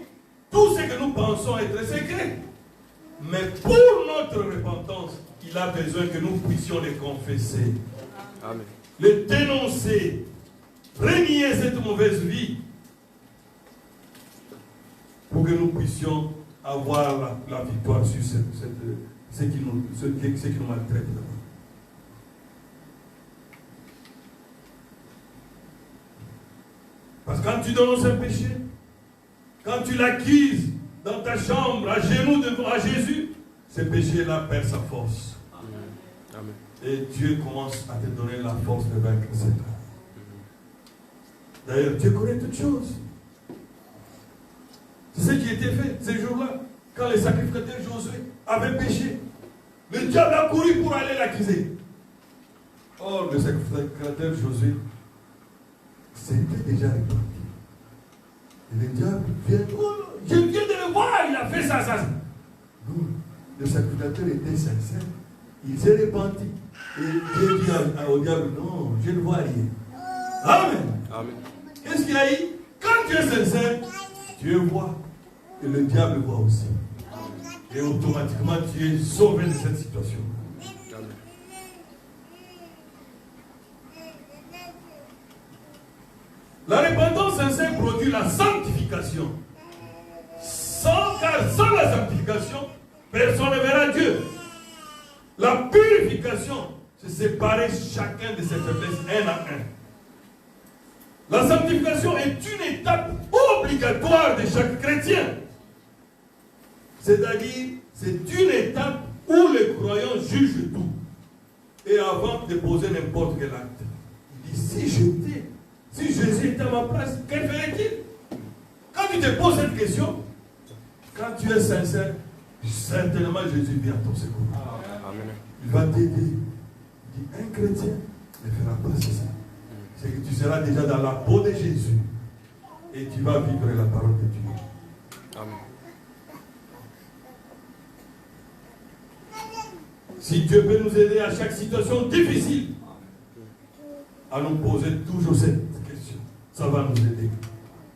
tout ce que nous pensons être secret. Mais pour notre repentance, il a besoin que nous puissions les confesser. Amen. Les dénoncer, renier cette mauvaise vie, pour que nous puissions avoir la victoire sur ce qui nous maltraite. Parce que quand tu dénonces un péché, quand tu l'accuses dans ta chambre, à genoux devant Jésus, ce péché-là perd sa force. Amen. Et Dieu commence à te donner la force de vaincre cela. D'ailleurs, Dieu connaît toutes choses. qui était fait ces jours-là, quand les sacrificateurs Josué avaient péché. Le diable a couru pour aller l'accuser. Or, le sacrificateur Josué s'était déjà repenti. Et le diable vient, oh, je viens de le voir, il a fait ça. Non, le sacrificateur était sincère. Il s'est repenti. Et Dieu dit au diable, non, je ne vois rien. Amen. Amen. Qu'est-ce qu'il a dit? Quand tu es sincère, Dieu voit. Et le diable voit aussi. Et automatiquement, tu es sauvé de cette situation. Amen. La repentance sincère produit la sanctification. Car sans la sanctification, personne ne verra Dieu. La purification, c'est séparer chacun de ses faiblesses un à un. La sanctification est une étape obligatoire de chaque chrétien. C'est-à-dire, c'est une étape où le croyant juge tout. Et avant de poser n'importe quel acte, il dit, si Jésus était à ma place, qu'en ferait-il? Quand tu te poses cette question, quand tu es sincère, certainement Jésus vient à ton secours. Amen. Il va t'aider. Il dit, un chrétien ne fera pas ceci. C'est que tu seras déjà dans la peau de Jésus. Et tu vas vivre la parole de Dieu. Amen. Si Dieu peut nous aider à chaque situation difficile, à nous poser toujours cette question, ça va nous aider.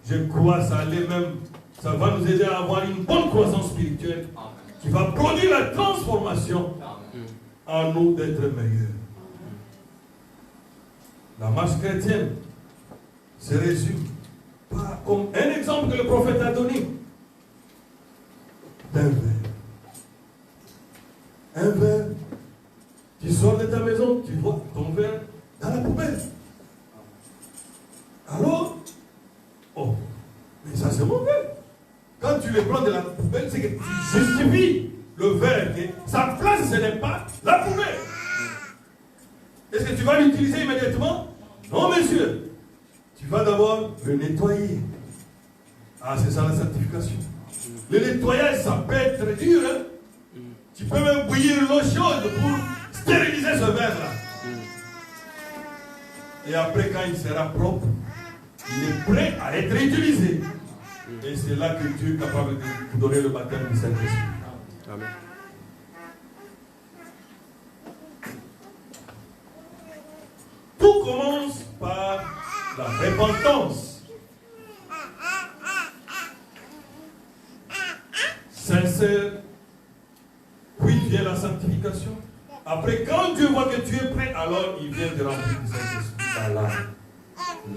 Je crois que ça va nous aider à avoir une bonne croissance spirituelle qui va produire la transformation en nous d'être meilleurs. La marche chrétienne se résume par comme un exemple que le prophète a donné d'un verre. Un verre, tu sors de ta maison, tu vois ton verre dans la poubelle. Alors, oh, mais ça c'est mauvais. Quand tu le prends de la poubelle, c'est que tu justifies le verre. Sa place, ce n'est pas la poubelle. Est-ce que tu vas l'utiliser immédiatement? Non, monsieur. Tu vas d'abord le nettoyer. Ah, c'est ça la sanctification. Le nettoyage, ça peut être dur. Hein? Tu peux même bouillir l'eau chaude pour stériliser ce verre-là. Et après, quand il sera propre, il est prêt à être utilisé. Et c'est là que Dieu est capable de vous donner le baptême du Saint-Esprit. Amen. Tout commence par la repentance. Sincère. Puis vient la sanctification. Après, quand Dieu voit que tu es prêt, alors il vient te remplir du Saint-Esprit.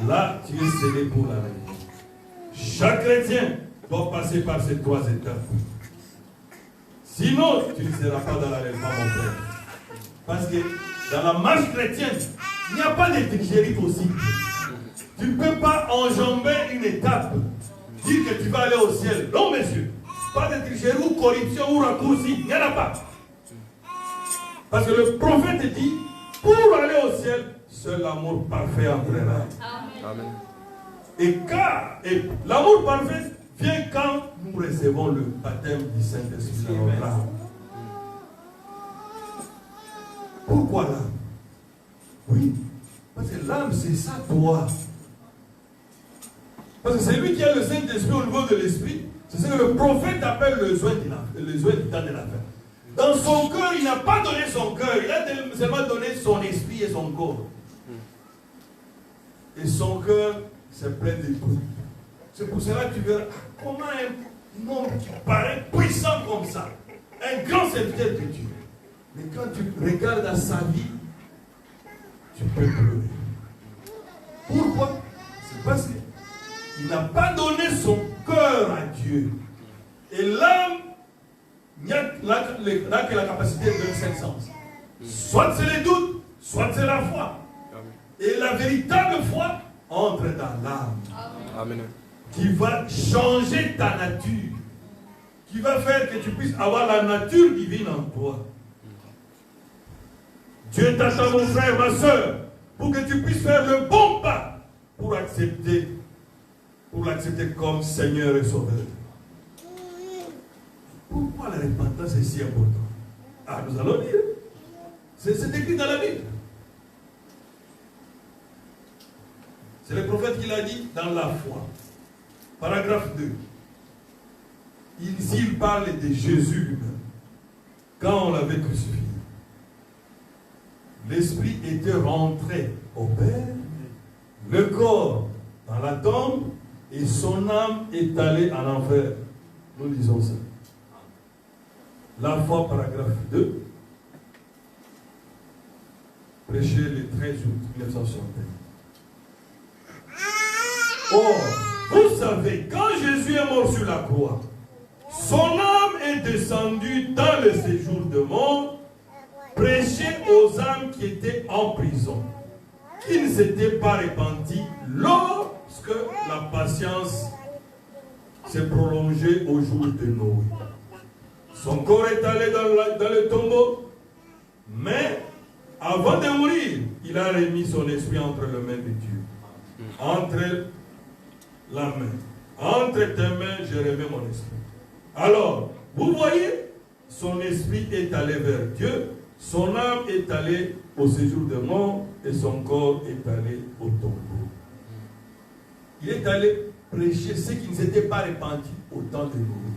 Là, tu es scellé pour la vie. Chaque chrétien doit passer par ces trois étapes. Sinon, tu ne seras pas dans l'enlèvement, mon frère. Parce que dans la marche chrétienne, il n'y a pas de tricherie possible. Tu ne peux pas enjamber une étape, dire que tu vas aller au ciel. Non, monsieur. Pas de tricherie ou corruption ou raccourci. Il n'y en a pas. Parce que le prophète dit, pour aller au ciel, seul l'amour parfait entrera. Amen. Et l'amour parfait vient quand nous recevons le baptême du Saint-Esprit dans notre âme. Pourquoi l'âme? Oui, parce que l'âme, c'est ça, toi. Parce que c'est lui qui a le Saint-Esprit au niveau de l'esprit. C'est ce que le prophète appelle le joint du temps de la fin. Dans son cœur, il n'a pas donné son cœur. Il a seulement donné son esprit et son corps. Et son cœur, c'est plein de tout. C'est pour cela que tu verras comment un homme qui paraît puissant comme ça, un grand serviteur de Dieu. Mais quand tu regardes à sa vie, tu peux pleurer. Pourquoi? C'est parce qu'il n'a pas donné son cœur à Dieu. Et l'âme n'a que la capacité de 5 sens. Soit c'est le doute, soit c'est la foi. Et la véritable foi entre dans l'âme. Amen. Qui va changer ta nature. Qui va faire que tu puisses avoir la nature divine en toi. Dieu t'attend, mon frère, ma soeur, pour que tu puisses faire le bon pas pour l'accepter comme Seigneur et Sauveur. pourquoi la repentance est si importante? Ah, nous allons lire. C'est écrit dans la Bible. C'est le prophète qui l'a dit dans la foi. Paragraphe 2. Ici, il parle de Jésus lui-même. Quand on l'avait crucifié, l'esprit était rentré au Père, le corps dans la tombe, et son âme est allée en enfer. Nous lisons ça. La foi, paragraphe 2, prêché le 13 août 1961. Or, vous savez, quand Jésus est mort sur la croix, son âme est descendue dans le séjour de mort, prêcher aux âmes qui étaient en prison, qui ne s'étaient pas repenties lorsque la patience s'est prolongée au jour de Noé. Son corps est allé dans le tombeau, mais avant de mourir, il a remis son esprit entre les mains de Dieu. Entre la main. Entre tes mains, je remets mon esprit. Alors, vous voyez, son esprit est allé vers Dieu, son âme est allée au séjour de mort et son corps est allé au tombeau. Il est allé prêcher ceux qui ne s'étaient pas repentis au temps de Noé.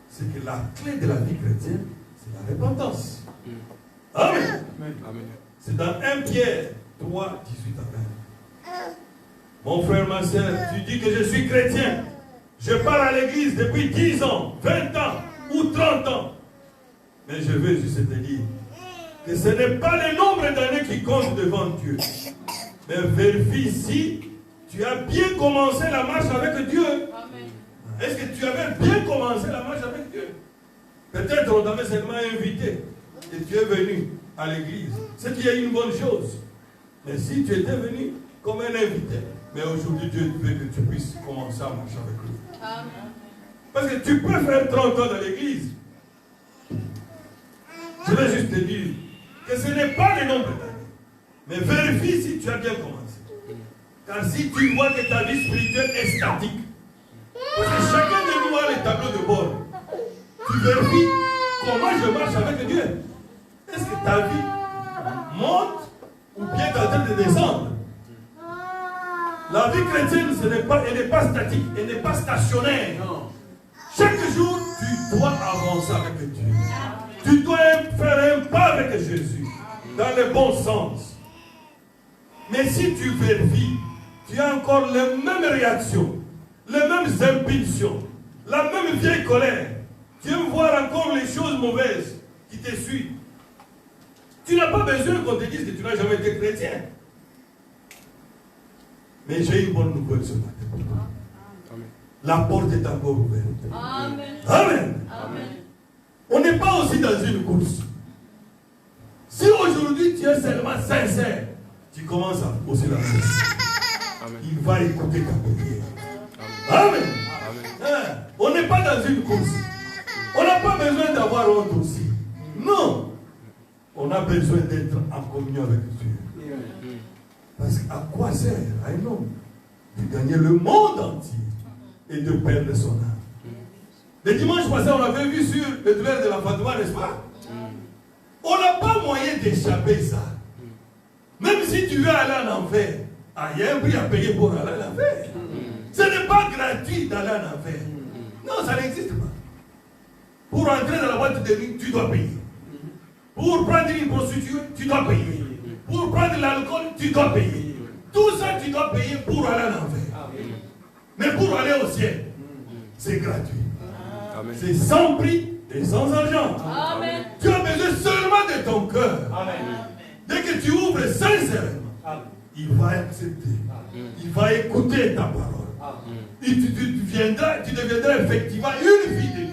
C'est que la clé de la vie chrétienne, c'est la repentance. Amen. Amen. C'est dans 1 Pierre 3, 18 à 20. Mon frère, ma soeur, tu dis que je suis chrétien. Je pars à l'église depuis 10 ans, 20 ans ou 30 ans. Mais je veux juste te dire que ce n'est pas le nombre d'années qui compte devant Dieu. Mais vérifie si tu as bien commencé la marche avec Dieu. Est-ce que tu avais bien commencé la marche avec Dieu? Peut-être on t'avait seulement invité et tu es venu à l'église. C'est qu'il y a une bonne chose. Mais si tu étais venu comme un invité, mais aujourd'hui Dieu veut que tu puisses commencer à marcher avec lui. Amen. Parce que tu peux faire 30 ans dans l'église. Je vais juste te dire que ce n'est pas le nombre d'années. Mais vérifie si tu as bien commencé. Car si tu vois que ta vie spirituelle est statique, parce que chacun de nous a les tableaux de bord, tu vérifies comment je marche avec Dieu. Est-ce que ta vie monte ou bien tu es en train de descendre? La vie chrétienne, elle n'est pas statique, elle n'est pas stationnaire. Non. Chaque jour, tu dois avancer avec Dieu. Tu dois faire un pas avec Jésus, dans le bon sens. Mais si tu vérifies, tu as encore les mêmes réactions, les mêmes impulsions, la même vieille colère. Tu aimes voir encore les choses mauvaises qui te suivent. Tu n'as pas besoin qu'on te dise que tu n'as jamais été chrétien. Mais j'ai une bonne nouvelle ce matin pour toi. La porte est encore ouverte. Amen. Amen. Amen. On n'est pas aussi dans une course. Si aujourd'hui tu es seulement sincère, tu commences à poser la course. Il va écouter ta prière. Amen. Amen. On n'est pas dans une course. On n'a pas besoin d'avoir honte aussi. Non. On a besoin d'être en communion avec Dieu. Parce qu'à quoi sert à un homme de gagner le monde entier et de perdre son âme? Le dimanche passé, on avait vu sur le duel de la Fatouma, n'est-ce pas? On n'a pas moyen d'échapper ça. Même si tu veux aller en enfer, il y a un prix à payer pour aller en enfer. Ce n'est pas gratuit d'aller en enfer. Non, ça n'existe pas. Pour entrer dans la boîte de nuit, tu dois payer. Pour prendre une prostituée, tu dois payer. Pour prendre l'alcool, tu dois payer. Tout ça, tu dois payer pour aller en enfer. Mais pour aller au ciel, c'est gratuit. C'est sans prix et sans argent. Amen. Tu as besoin seulement de ton cœur. Amen. Dès que tu ouvres sincèrement, il va accepter. Il va écouter ta parole. Et tu deviendras effectivement une fille de Dieu.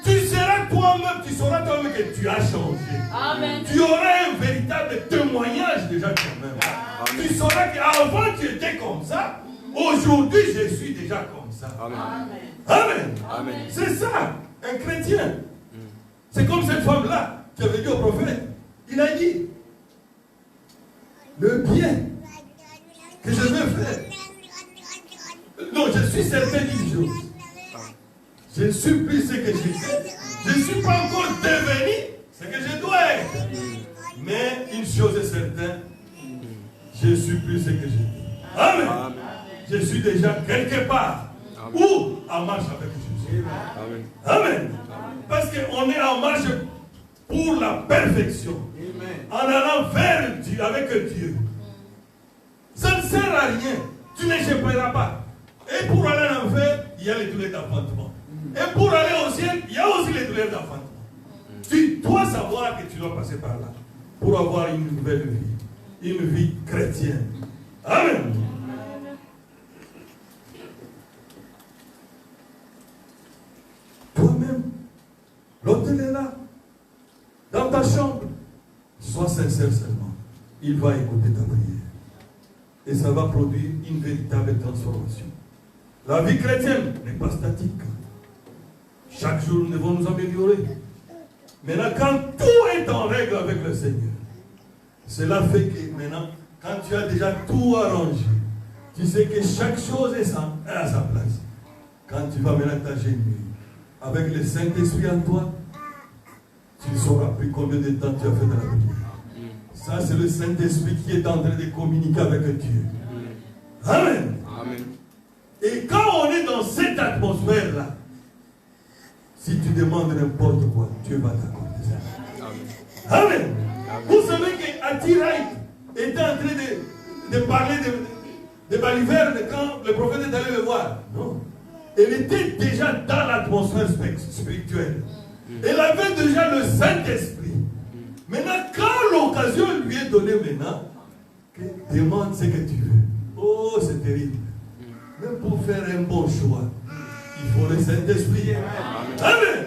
Tu seras toi-même, tu sauras toi-même que tu as changé. Amen. Tu auras un véritable témoignage déjà toi-même. Tu sauras qu'avant tu étais comme ça. Aujourd'hui je suis déjà comme ça. Amen. Amen. Amen. C'est ça, un chrétien. C'est comme cette femme-là qui avait dit au prophète. Il a dit, le bien que je veux faire. Non, je suis certain d'une chose. Je suis plus ce que j'étais. Je ne suis pas encore devenu ce que je dois être. Mais une chose est certaine, je suis plus ce que j'étais. Amen. Amen. Je suis déjà quelque part. Amen. Ou en marche avec Jésus. Amen. Amen. Parce qu'on est en marche pour la perfection. En allant vers Dieu, avec Dieu. Ça ne sert à rien. Tu n'échapperas pas. Et pour aller en enfer, il y a les douleurs d'enfantement. Et pour aller au ciel, il y a aussi les douleurs d'enfantement. Tu dois savoir que tu dois passer par là pour avoir une nouvelle vie. Une vie chrétienne. Amen. Toi-même, l'autel est là. Dans ta chambre. Sois sincère seulement. Il va écouter ta prière. Et ça va produire une véritable transformation. La vie chrétienne n'est pas statique. Chaque jour, nous devons nous améliorer. Maintenant, quand tout est en règle avec le Seigneur, cela fait que maintenant, quand tu as déjà tout arrangé, tu sais que chaque chose est à sa place. Quand tu vas maintenant t'agenouiller avec le Saint-Esprit en toi, tu ne sauras plus combien de temps tu as fait dans la prière. Ça, c'est le Saint-Esprit qui est en train de communiquer avec Dieu. Amen. Amen. Et quand on est dans cette atmosphère-là, si tu demandes n'importe quoi, Dieu va t'accorder ça. Amen. Amen. Vous savez qu'Atiraï était en train de parler de Baliverne quand le prophète est allé le voir. Non. Elle était déjà dans l'atmosphère spirituelle. Elle avait déjà le Saint-Esprit. Maintenant, quand l'occasion lui est donnée maintenant, demande ce que tu veux. Oh, c'est terrible. Même pour faire un bon choix, il faut le Saint-Esprit. Amen.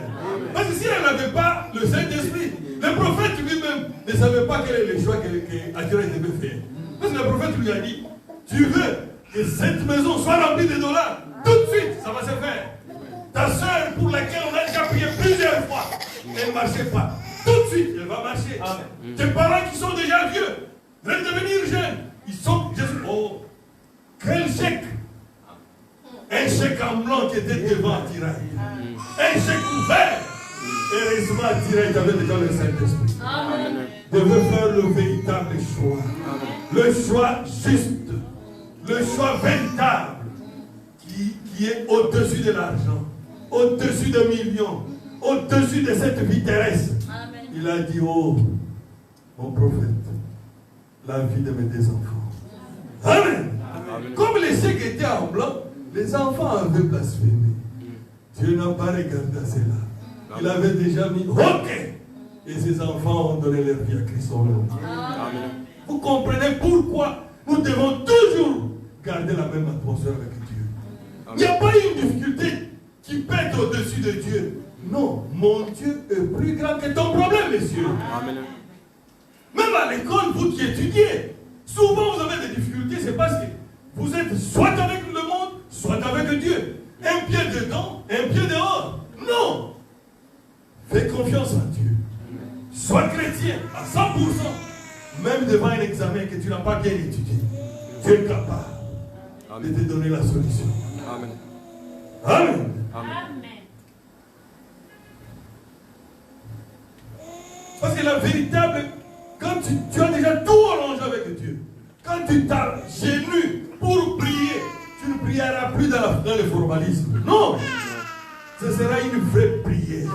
Parce que si elle n'avait pas le Saint-Esprit, le prophète lui-même ne savait pas quel est le choix qu'Atiraï devait faire. Parce que le prophète lui a dit, tu veux que cette maison soit remplie de dollars, tout de suite, ça va se faire. Ta soeur pour laquelle on a déjà prié plusieurs fois, elle ne marchait pas. Tout de suite, elle va marcher. Amen. Tes parents qui sont déjà vieux, veulent devenir jeunes, ils sont... Oh, quel chèque! Un chèque en blanc qui était devant Atiraï. Un chèque ouvert. Heureusement, Atiraï avait déjà le Saint-Esprit. Devait faire le véritable choix. Le choix juste. Le choix véritable. Qui est au-dessus de l'argent. Au-dessus de millions. Au-dessus de cette vie terrestre. Amen. Il a dit, oh, mon prophète, la vie de mes deux enfants. Amen. Amen. Comme les chèques étaient en blanc, les enfants avaient blasphémé. Dieu n'a pas regardé à cela. Il avait déjà mis OK. Et ses enfants ont donné leur vie à Christ. Amen. Vous comprenez pourquoi nous devons toujours garder la même atmosphère avec Dieu. Amen. Il n'y a pas une difficulté qui pète au-dessus de Dieu. Non, mon Dieu est plus grand que ton problème, messieurs. Amen. Même à l'école, vous qui étudiez, souvent vous avez des difficultés, c'est parce que vous êtes soit avec le monde, soit avec Dieu. Un pied dedans, un pied dehors. Non. Fais confiance en Dieu. Sois chrétien à 100%. Même devant un examen que tu n'as pas bien étudié. Tu es capable de te donner la solution. Amen. Amen. Amen. Parce que la véritable, quand tu as déjà tout arrangé avec Dieu, quand tu t'agenouilles pour prier, tu ne prieras plus dans le formalisme. Non. Ce sera une vraie prière.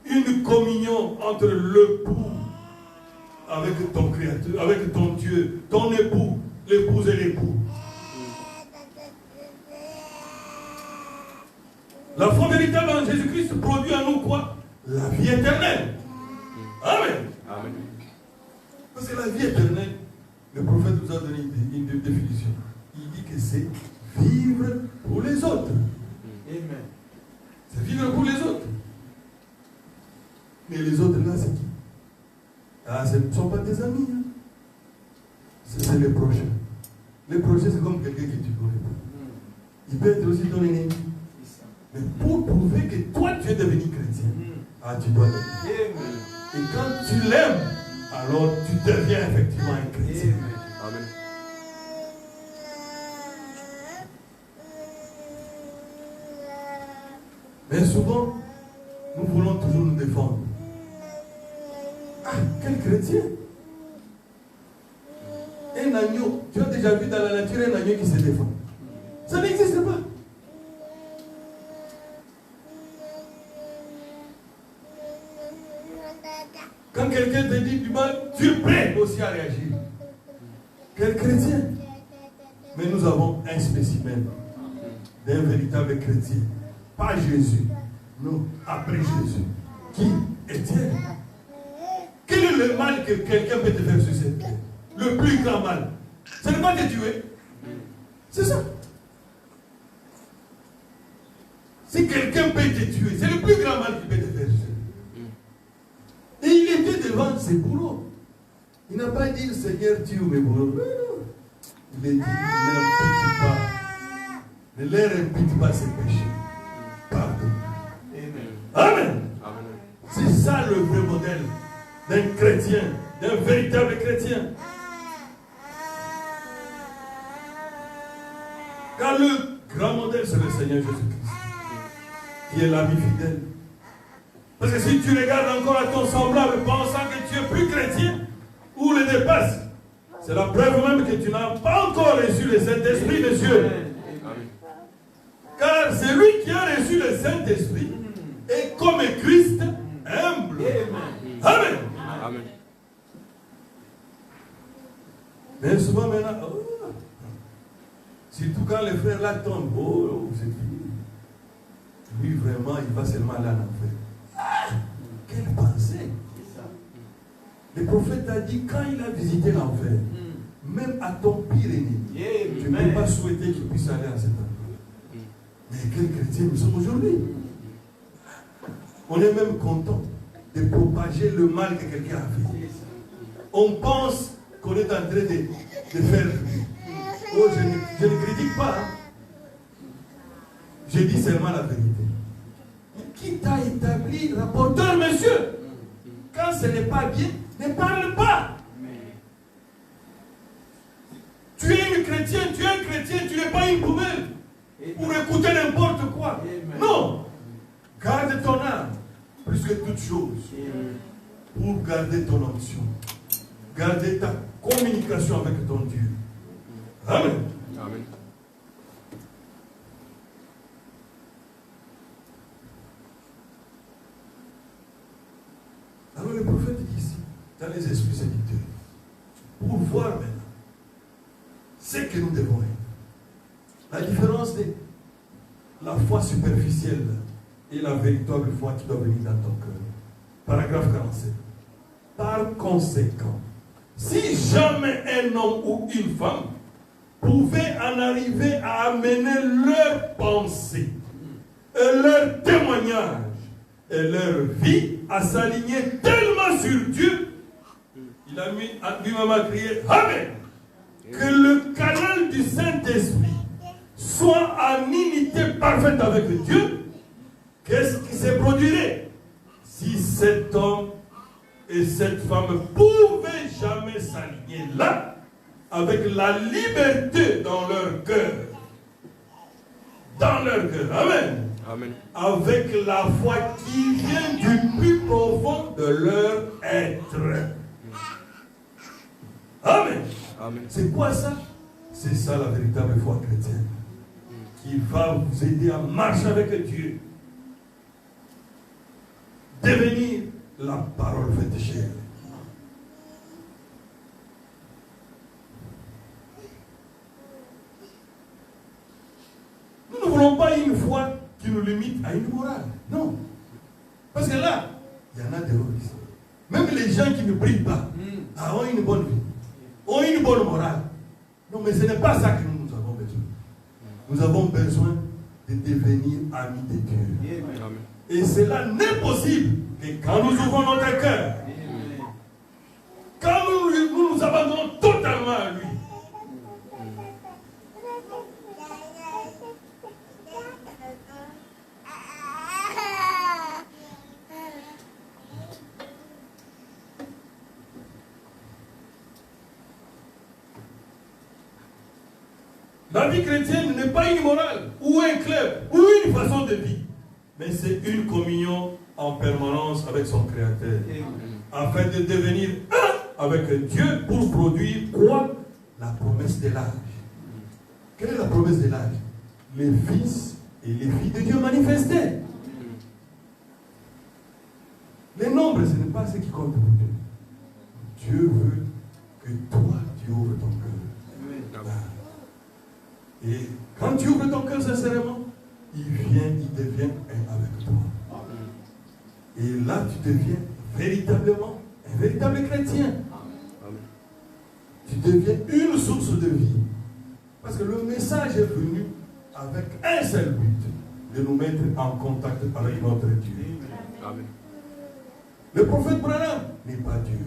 Une communion entre l'époux avec ton Créateur, avec ton Dieu, ton époux, l'épouse et l'époux. La foi véritable en Jésus-Christ produit en nous quoi? La vie éternelle. Amen. Amen. Parce que la vie éternelle, le prophète nous a donné une définition. Il dit que c'est vivre pour les autres. Amen. C'est vivre pour les autres. Mais les autres là, c'est qui? Ah, ce ne sont pas tes amis. Hein. C'est les prochains. Les prochains, c'est comme quelqu'un que tu ne connais pas. Il peut être aussi ton ennemi. Mais pour prouver que toi, tu es devenu chrétien, ah, tu dois l'aimer. Et quand tu l'aimes, alors tu deviens effectivement un chrétien. Amen. Mais souvent, nous voulons toujours nous défendre. Ah, quel chrétien! Un agneau, tu as déjà vu dans la nature un agneau qui se défend? Ça n'existe pas. Quand quelqu'un te dit du mal, tu es prêt aussi à réagir. Quel chrétien! Mais nous avons un spécimen d'un véritable chrétien. Pas Jésus. Non, après Jésus. Qui? Étienne. Quel est le mal que quelqu'un peut te faire sur cette terre? Le plus grand mal. Ce n'est pas de tuer. C'est ça. Si quelqu'un peut te tuer, c'est le plus grand mal qu'il peut te faire. Et il était devant ses bourreaux. Il n'a pas dit, Seigneur, tue mes bourreaux. Non. Il a dit, n'impute pas. Ne leur impute pas ses péchés. Pardon. Amen. Amen. C'est ça le vrai modèle d'un chrétien, d'un véritable chrétien. Car le grand modèle, c'est le Seigneur Jésus-Christ, qui est l'ami fidèle. Parce que si tu regardes encore à ton semblable pensant que tu es plus chrétien, ou le dépasses, c'est la preuve même que tu n'as pas encore reçu le Saint-Esprit de Dieu. Car celui qui a reçu le Saint-Esprit est comme Christ humble. Amen. Amen. Mais souvent maintenant, surtout quand les frères là tombent, c'est fini. Lui vraiment, il va seulement aller en enfer. Quelle pensée! Le prophète a dit, quand il a visité l'enfer, même à ton pire ennemi, tu ne peux pas souhaiter qu'il puisse aller à cet endroit. Mais quel chrétien nous sommes aujourd'hui? On est même content de propager le mal que quelqu'un a fait. On pense qu'on est en train de faire. Oh, je ne critique pas. Je dis seulement la vérité. Qui t'a établi rapporteur, monsieur? Quand ce n'est pas bien, ne parle pas. Tu es un chrétien, tu n'es pas une poubelle pour écouter n'importe quoi. Non. Garde ton âme, plus que toute chose, pour garder ton onction. Garder ta communication avec ton Dieu. Amen. Amen. Alors le prophète dit ici, dans les esprits séducteurs, pour voir maintenant ce que nous devons être. La différence de la foi superficielle et la véritable foi qui doit venir dans ton cœur. Paragraphe 47. Par conséquent, si jamais un homme ou une femme pouvait en arriver à amener leurs pensées et leurs témoignages et leur vie à s'aligner tellement sur Dieu, il a lui-même à crier Amen. Que le canal du Saint-Esprit soit en unité parfaite avec Dieu. Qu'est-ce qui se produirait si cet homme et cette femme pouvaient jamais s'aligner là, avec la liberté dans leur cœur? Dans leur cœur. Amen. Amen. Avec la foi qui vient du plus profond de leur être. Amen. Amen. C'est quoi ça? C'est ça la véritable foi chrétienne, qui va vous aider à marcher avec Dieu. Devenir la parole faite chair. Nous ne voulons pas une foi qui nous limite à une morale. Non. Parce que là, il y en a des ici. Même les gens qui ne prient pas ont une bonne vie, ont une bonne morale. Non, mais ce n'est pas ça que nous avons besoin. Nous avons besoin de devenir amis de Dieu. Amen. Et cela n'est possible que quand nous ouvrons notre cœur, quand nous nous abandonnons totalement à lui. La vie chrétienne n'est pas une morale, ou un club, ou une façon de vie. mais c'est une communion en permanence avec son Créateur. Afin de devenir un avec Dieu pour produire quoi? La promesse de l'âge. Quelle est la promesse de l'âge? Les fils et les filles de Dieu manifestés. Les nombres, ce n'est pas ce qui compte pour Dieu. Dieu veut que toi, tu ouvres ton cœur. Et quand tu ouvres ton cœur sincèrement, il devient un avec toi. Et là, tu deviens véritablement un véritable chrétien. Tu deviens une source de vie. Parce que le message est venu avec un seul but, de nous mettre en contact avec notre Dieu. Amen. Le prophète Branham n'est pas Dieu.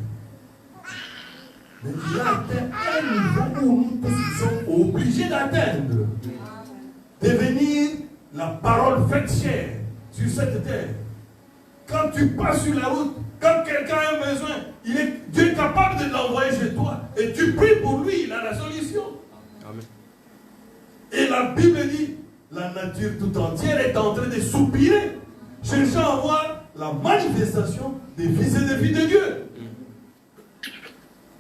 Mais il a atteint un niveau où nous tous sommes obligés d'atteindre. Devenir la parole faite chair sur cette terre. Quand tu passes sur la route, quand quelqu'un a un besoin, Dieu est capable de l'envoyer chez toi. Et tu pries pour lui, il a la solution. Amen. Et la Bible dit, la nature tout entière est en train de soupirer, cherchant à voir la manifestation des fils et des filles de Dieu.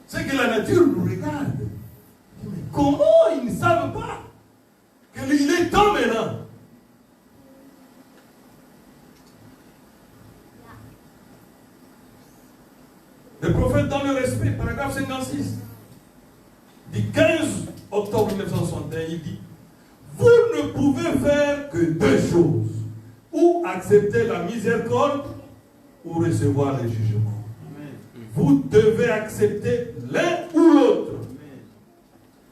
C'est que la nature nous regarde. Mais comment ils ne savent pas qu'il est temps maintenant? Le prophète, dans le respect, paragraphe 56, du 15 octobre 1961, il dit: vous ne pouvez faire que deux choses, ou accepter la miséricorde, ou recevoir le jugement. Vous devez accepter l'un ou l'autre.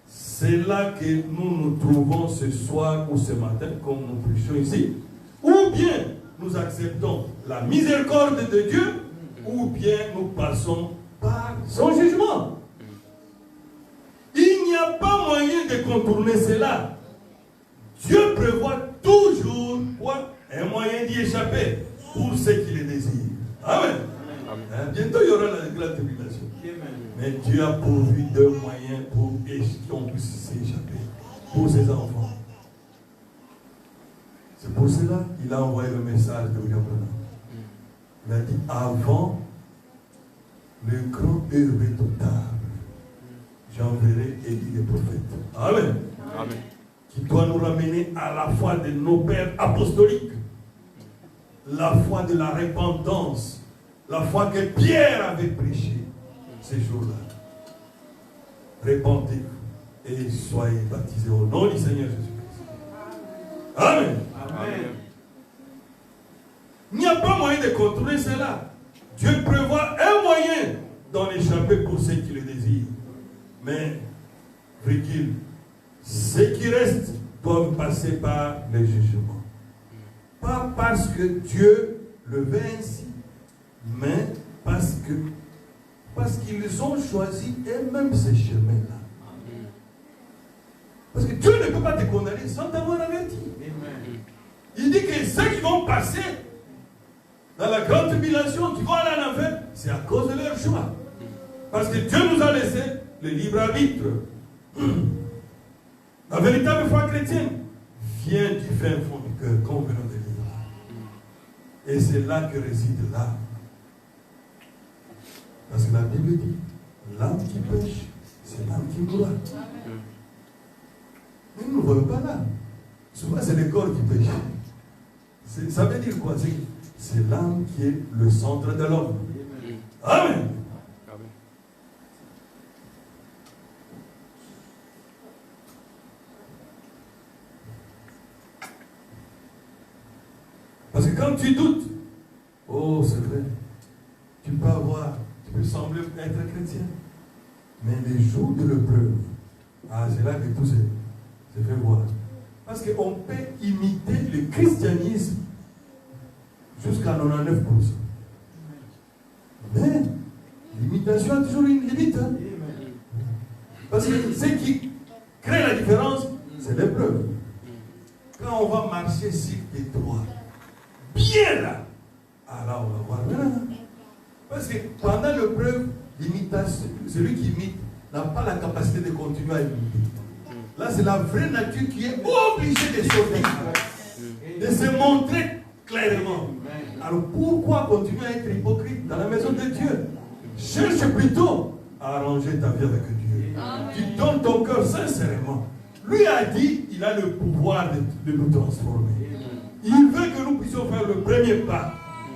C'est là que nous nous trouvons ce soir ou ce matin, comme nous prêchons ici. Ou bien nous acceptons la miséricorde de Dieu, ou bien nous passons par son jugement. Il n'y a pas moyen de contourner cela. Dieu prévoit toujours un moyen d'y échapper pour ceux qui le désirent. Amen. Bientôt il y aura la grande tribulation. Mais Dieu a pourvu deux moyens pour qu'on puisse s'échapper pour ses enfants. C'est pour cela qu'il a envoyé le message de William Branham. Il a dit: avant le grand heure total, j'enverrai Élie le prophète. Amen. Amen. Qui doit nous ramener à la foi de nos pères apostoliques, la foi de la repentance, la foi que Pierre avait prêchée ces jours-là. Répentez et soyez baptisés au nom du Seigneur Jésus-Christ. Amen. Amen. Il n'y a pas moyen de contrôler cela. Dieu prévoit un moyen d'en échapper pour ceux qui le désirent. Mais, virgule, ceux qui restent doivent passer par le jugement. Pas parce que Dieu le veut ainsi, mais parce qu'ils ont choisi eux-mêmes ce chemin-là. Parce que Dieu ne peut pas te condamner sans t'avoir averti. Il dit que ceux qui vont passer dans la grande tribulation, qui vont aller en enfer, c'est à cause de leur choix. Parce que Dieu nous a laissé le libre arbitre. La véritable foi chrétienne vient du fin fond du cœur, comme venons de lire. Et c'est là que réside l'âme. Parce que la Bible dit, l'âme qui pêche, c'est l'âme qui mourra. Mais nous ne voyons pas l'âme. Souvent, c'est le corps qui pêche. Ça veut dire quoi? C'est l'âme qui est le centre de l'homme. Amen. Parce que quand tu doutes, oh c'est vrai, tu peux sembler être chrétien, mais les jours de l'épreuve, c'est là que tout se fait voir. Parce qu'on peut imiter le christianisme jusqu'à 99%. Mais l'imitation a toujours une limite. Hein? Parce que ce qui crée la différence, c'est l'épreuve. Quand on va marcher sur tes droits, bien là, alors on va voir. Parce que pendant l'épreuve, l'imitation, celui qui imite n'a pas la capacité de continuer à imiter. Là, c'est la vraie nature qui est obligée de sortir, de se montrer clairement. Alors pourquoi continuer à être hypocrite dans la maison de Dieu? Cherche plutôt à arranger ta vie avec Dieu. Tu donnes ton cœur sincèrement. Lui a dit, il a le pouvoir de nous transformer. Il veut que nous puissions faire le premier pas.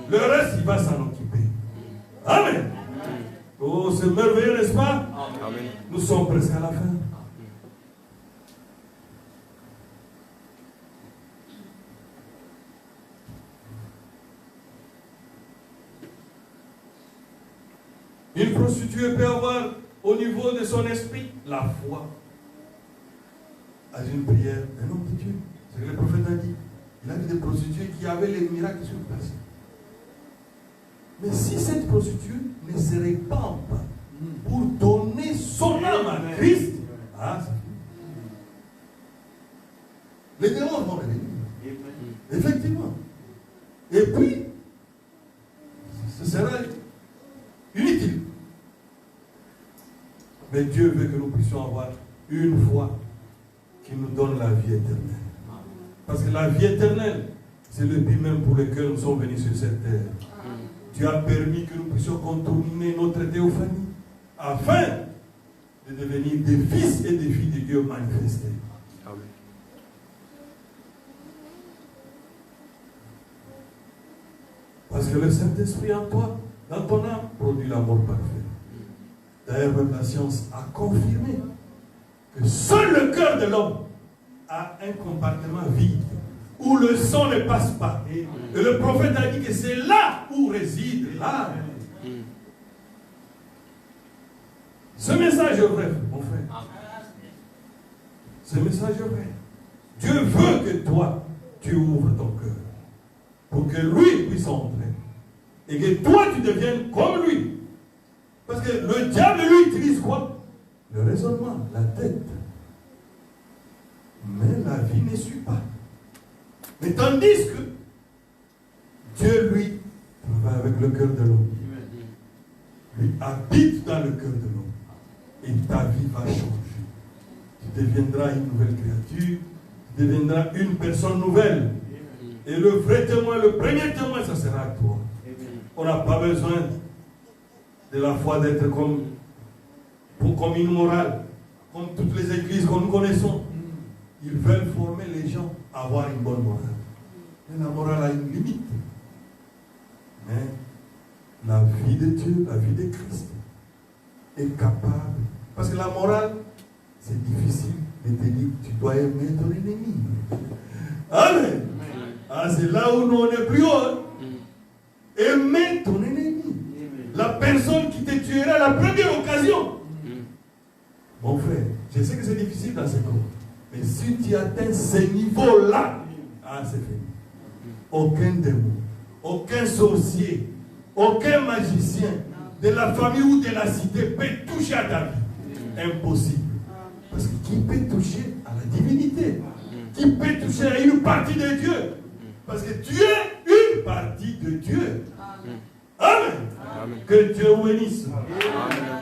Le reste, il va s'en occuper. Amen. Oh, c'est merveilleux, n'est-ce pas? Amen. Nous sommes presque à la fin. Une prostituée peut avoir au niveau de son esprit la foi à une prière d'un homme de Dieu. C'est ce que le prophète a dit. Il a vu des prostituées qui avaient les miracles sur place. Mais si cette prostituée ne se répand pas pour donner son âme à Christ, c'est fini. Les démons vont revenir. Effectivement. Et puis, ce sera inutile. Mais Dieu veut que nous puissions avoir une foi qui nous donne la vie éternelle. Parce que la vie éternelle, c'est le but même pour lequel nous sommes venus sur cette terre. Dieu a permis que nous puissions contourner notre théophanie afin de devenir des fils et des filles de Dieu manifestés. Amen. Parce que le Saint-Esprit en toi, dans ton âme, produit l'amour parfait. D'ailleurs, même la science a confirmé que seul le cœur de l'homme a un compartiment vide, où le sang ne passe pas. Et le prophète a dit que c'est là où réside l'âme. Ce message est vrai, mon frère. Ce message est vrai. Dieu veut que toi, tu ouvres ton cœur pour que lui puisse entrer. Et que toi, tu deviennes comme lui. Parce que le diable, lui, utilise quoi? Le raisonnement, la tête. Mais la vie ne suit pas. Mais tandis que Dieu, lui, travaille avec le cœur de l'homme. Lui habite dans le cœur de l'homme. Et ta vie va changer. Tu deviendras une nouvelle créature. Tu deviendras une personne nouvelle. Et le vrai témoin, le premier témoin, ça sera toi. On n'a pas besoin de la foi d'être comme une morale, comme toutes les églises que nous connaissons. Ils veulent former les gens à avoir une bonne morale. Mais la morale a une limite. Mais la vie de Dieu, la vie de Christ, est capable. Parce que la morale, c'est difficile de te dire que tu dois aimer ton ennemi. Amen. C'est là où nous on est plus haut. Aimer ton ennemi. La personne qui te tuera à la première occasion. Mon frère, je sais que c'est difficile dans ce corps. Mais si tu atteins ce niveau-là, c'est fini. Aucun démon, aucun sorcier, aucun magicien de la famille ou de la cité peut toucher à ta vie. Impossible. Parce que qui peut toucher à la divinité? Qui peut toucher à une partie de Dieu? Parce que tu es une partie de Dieu. Amen. Amen. Que Dieu vous bénisse. Amen.